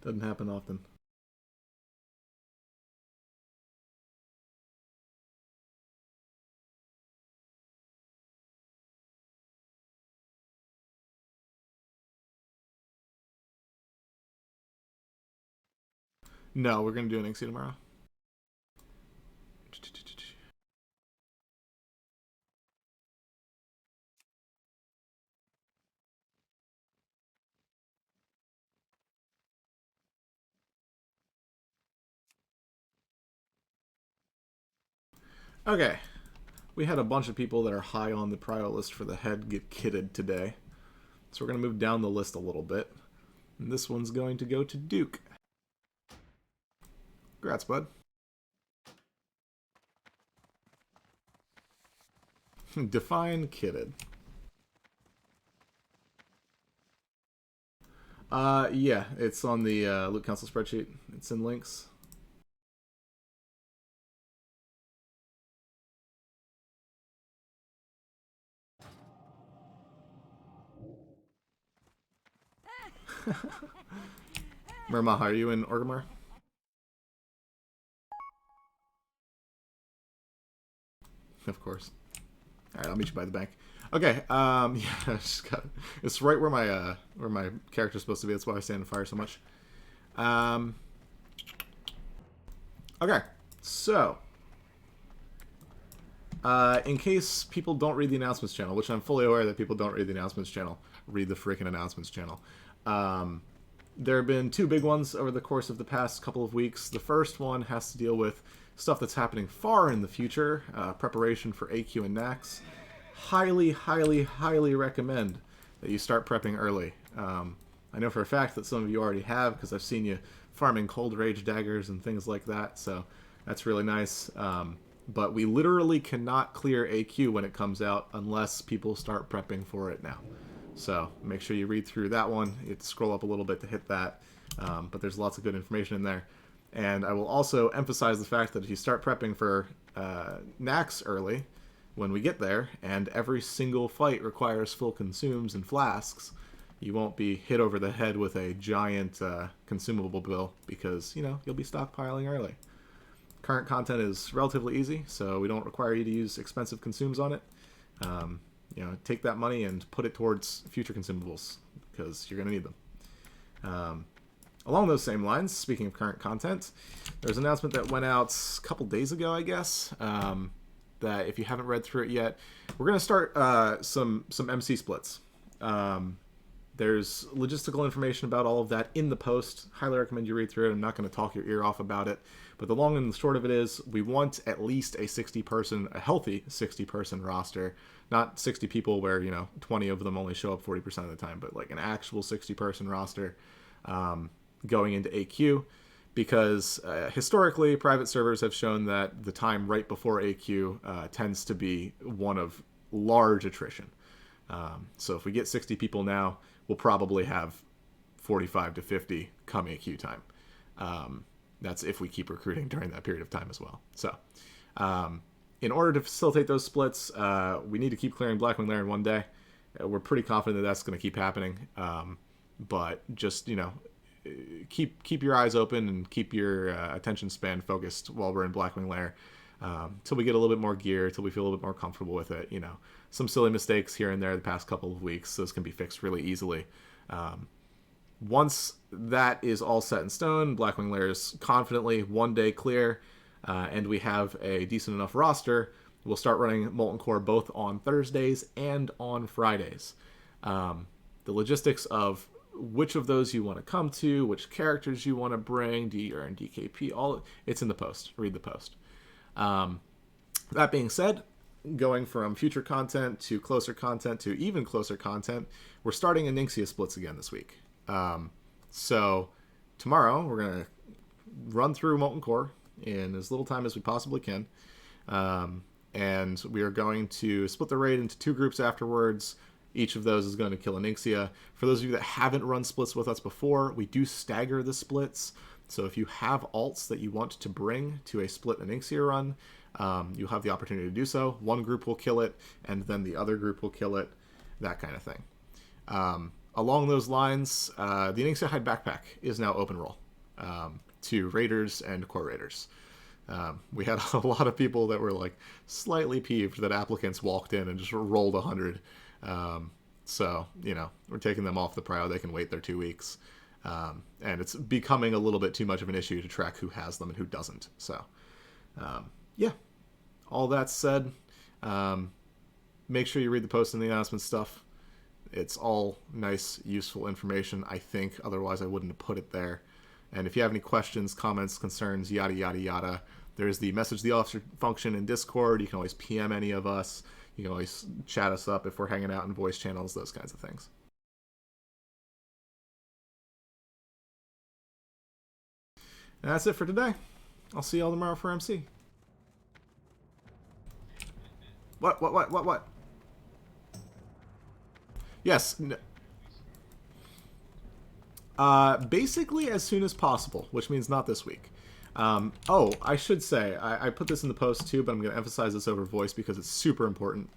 B: Doesn't happen often. No, we're going to do an Inxie tomorrow. Okay. We had a bunch of people that are high on the prio list for the head get kitted today. So we're going to move down the list a little bit. And this one's going to go to Duke. Congrats, bud. Define kitted. Yeah, it's on the Loot Council spreadsheet. It's in links. Murmaha, are you in Orgrimmar? Of course. Alright, I'll meet you by the bank. Okay, yeah, I just got it's right where my character's supposed to be. That's why I stand in fire so much. Okay, so In case people don't read the announcements channel, which I'm fully aware that people don't read the announcements channel, read the freaking announcements channel. There have been two big ones over the course of the past couple of weeks. The first one has to deal with stuff that's happening far in the future, preparation for AQ and NAX. Highly, highly, highly recommend that you start prepping early. I know for a fact that some of you already have, because I've seen you farming Cold Rage daggers and things like that, so that's really nice. But we literally cannot clear AQ when it comes out unless people start prepping for it now. So make sure you read through that one. You have to scroll up a little bit to hit that, but there's lots of good information in there. And I will also emphasize the fact that if you start prepping for Nax early, when we get there, and every single fight requires full consumes and flasks, you won't be hit over the head with a giant consumable bill because, you know, you'll be stockpiling early. Current content is relatively easy, so we don't require you to use expensive consumes on it. You know, take that money and put it towards future consumables because you're going to need them. Along those same lines, speaking of current content, there's an announcement that went out a couple days ago, I guess, that if you haven't read through it yet, we're going to start some MC splits. There's logistical information about all of that in the post. Highly recommend you read through it. I'm not going to talk your ear off about it. But the long and the short of it is we want at least a healthy 60-person roster. Not 60 people where, you know, 20 of them only show up 40% of the time, but like an actual 60-person roster going into AQ. Because historically, private servers have shown that the time right before AQ tends to be one of large attrition. So if we get 60 people now, we'll probably have 45 to 50 come AQ time. That's if we keep recruiting during that period of time as well. So in order to facilitate those splits, we need to keep clearing Blackwing Lair in one day. We're pretty confident that that's going to keep happening. But just, you know, keep your eyes open and keep your attention span focused while we're in Blackwing Lair. Till we get a little bit more gear, till we feel a little bit more comfortable with it. You know, some silly mistakes here and there the past couple of weeks, those can be fixed really easily. Once that is all set in stone, Blackwing Lair is confidently one day clear, and we have a decent enough roster, we'll start running Molten Core both on Thursdays and on Fridays. The logistics of which of those you want to come to, which characters you want to bring, DR and DKP, it's in the post. Read the post. That being said, going from future content to closer content to even closer content, we're starting Nixia splits again this week. So tomorrow we're going to run through Molten Core in as little time as we possibly can. And we are going to split the raid into two groups afterwards. Each of those is going to kill Nixia. For those of you that haven't run splits with us before, we do stagger the splits. So if you have alts that you want to bring to a split Nixia run, you'll have the opportunity to do so. One group will kill it, and then the other group will kill it, that kind of thing. Along those lines, the Nixia Hide Backpack is now open roll to raiders and core raiders. We had a lot of people that were like slightly peeved that applicants walked in and just rolled 100. So, you know, we're taking them off the prio. They can wait their 2 weeks. And it's becoming a little bit too much of an issue to track who has them and who doesn't. So, yeah, all that said, make sure you read the post and the announcement stuff. It's all nice, useful information, I think. Otherwise, I wouldn't have put it there. And if you have any questions, comments, concerns, yada, yada, yada, there's the message the officer function in Discord. You can always PM any of us. You can always chat us up if we're hanging out in voice channels, those kinds of things. And that's it for today. I'll see y'all tomorrow for MC. What? Yes. Basically as soon as possible, which means not this week. Oh, I should say, I put this in the post too, but I'm going to emphasize this over voice because it's super important.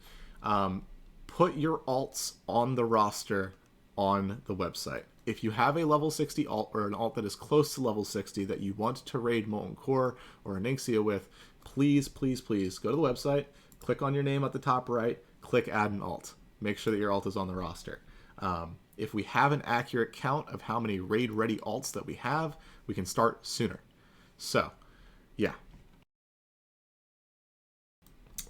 B: Put your alts on the roster on the website. If you have a level 60 alt or an alt that is close to level 60 that you want to raid Molten Core or Nixia with, please, please, please go to the website, click on your name at the top right, click add an alt. Make sure that your alt is on the roster. If we have an accurate count of how many raid-ready alts that we have, we can start sooner. So, yeah.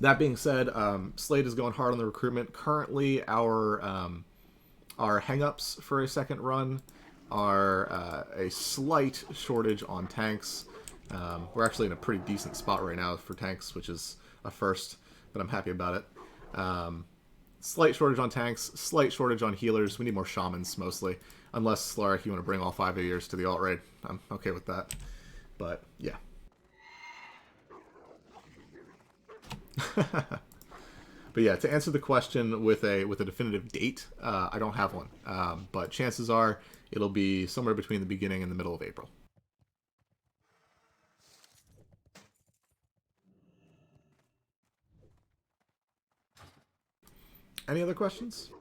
B: That being said, Slade is going hard on the recruitment. Currently, our hangups for a second run are a slight shortage on tanks. We're actually in a pretty decent spot right now for tanks, which is a first, but I'm happy about it. Slight shortage on tanks, slight shortage on healers. We need more shamans, mostly. Unless, Slarek, you want to bring all 5 of yours to the alt raid. I'm okay with that. But, yeah. But yeah, to answer the question with a definitive date, I don't have one. But chances are it'll be somewhere between the beginning and the middle of April. Any other questions?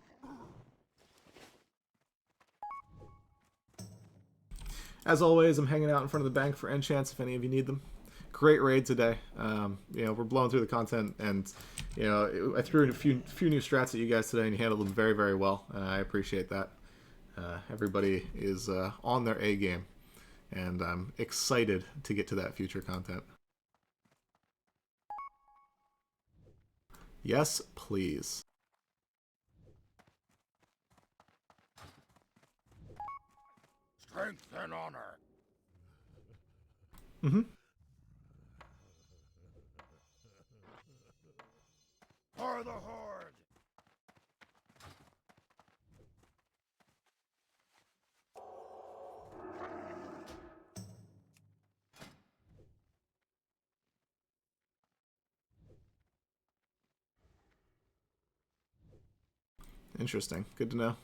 B: As always, I'm hanging out in front of the bank for enchants if any of you need them. Great raid today. We're blowing through the content, and I threw in a few new strats at you guys today, and you handled them very, very well. I appreciate that. Everybody is on their A game, and I'm excited to get to that future content. Yes, please.
E: Strength and honor.
B: Mm-hmm.
E: For the Horde.
B: Interesting. Good to know.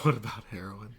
B: What about heroin?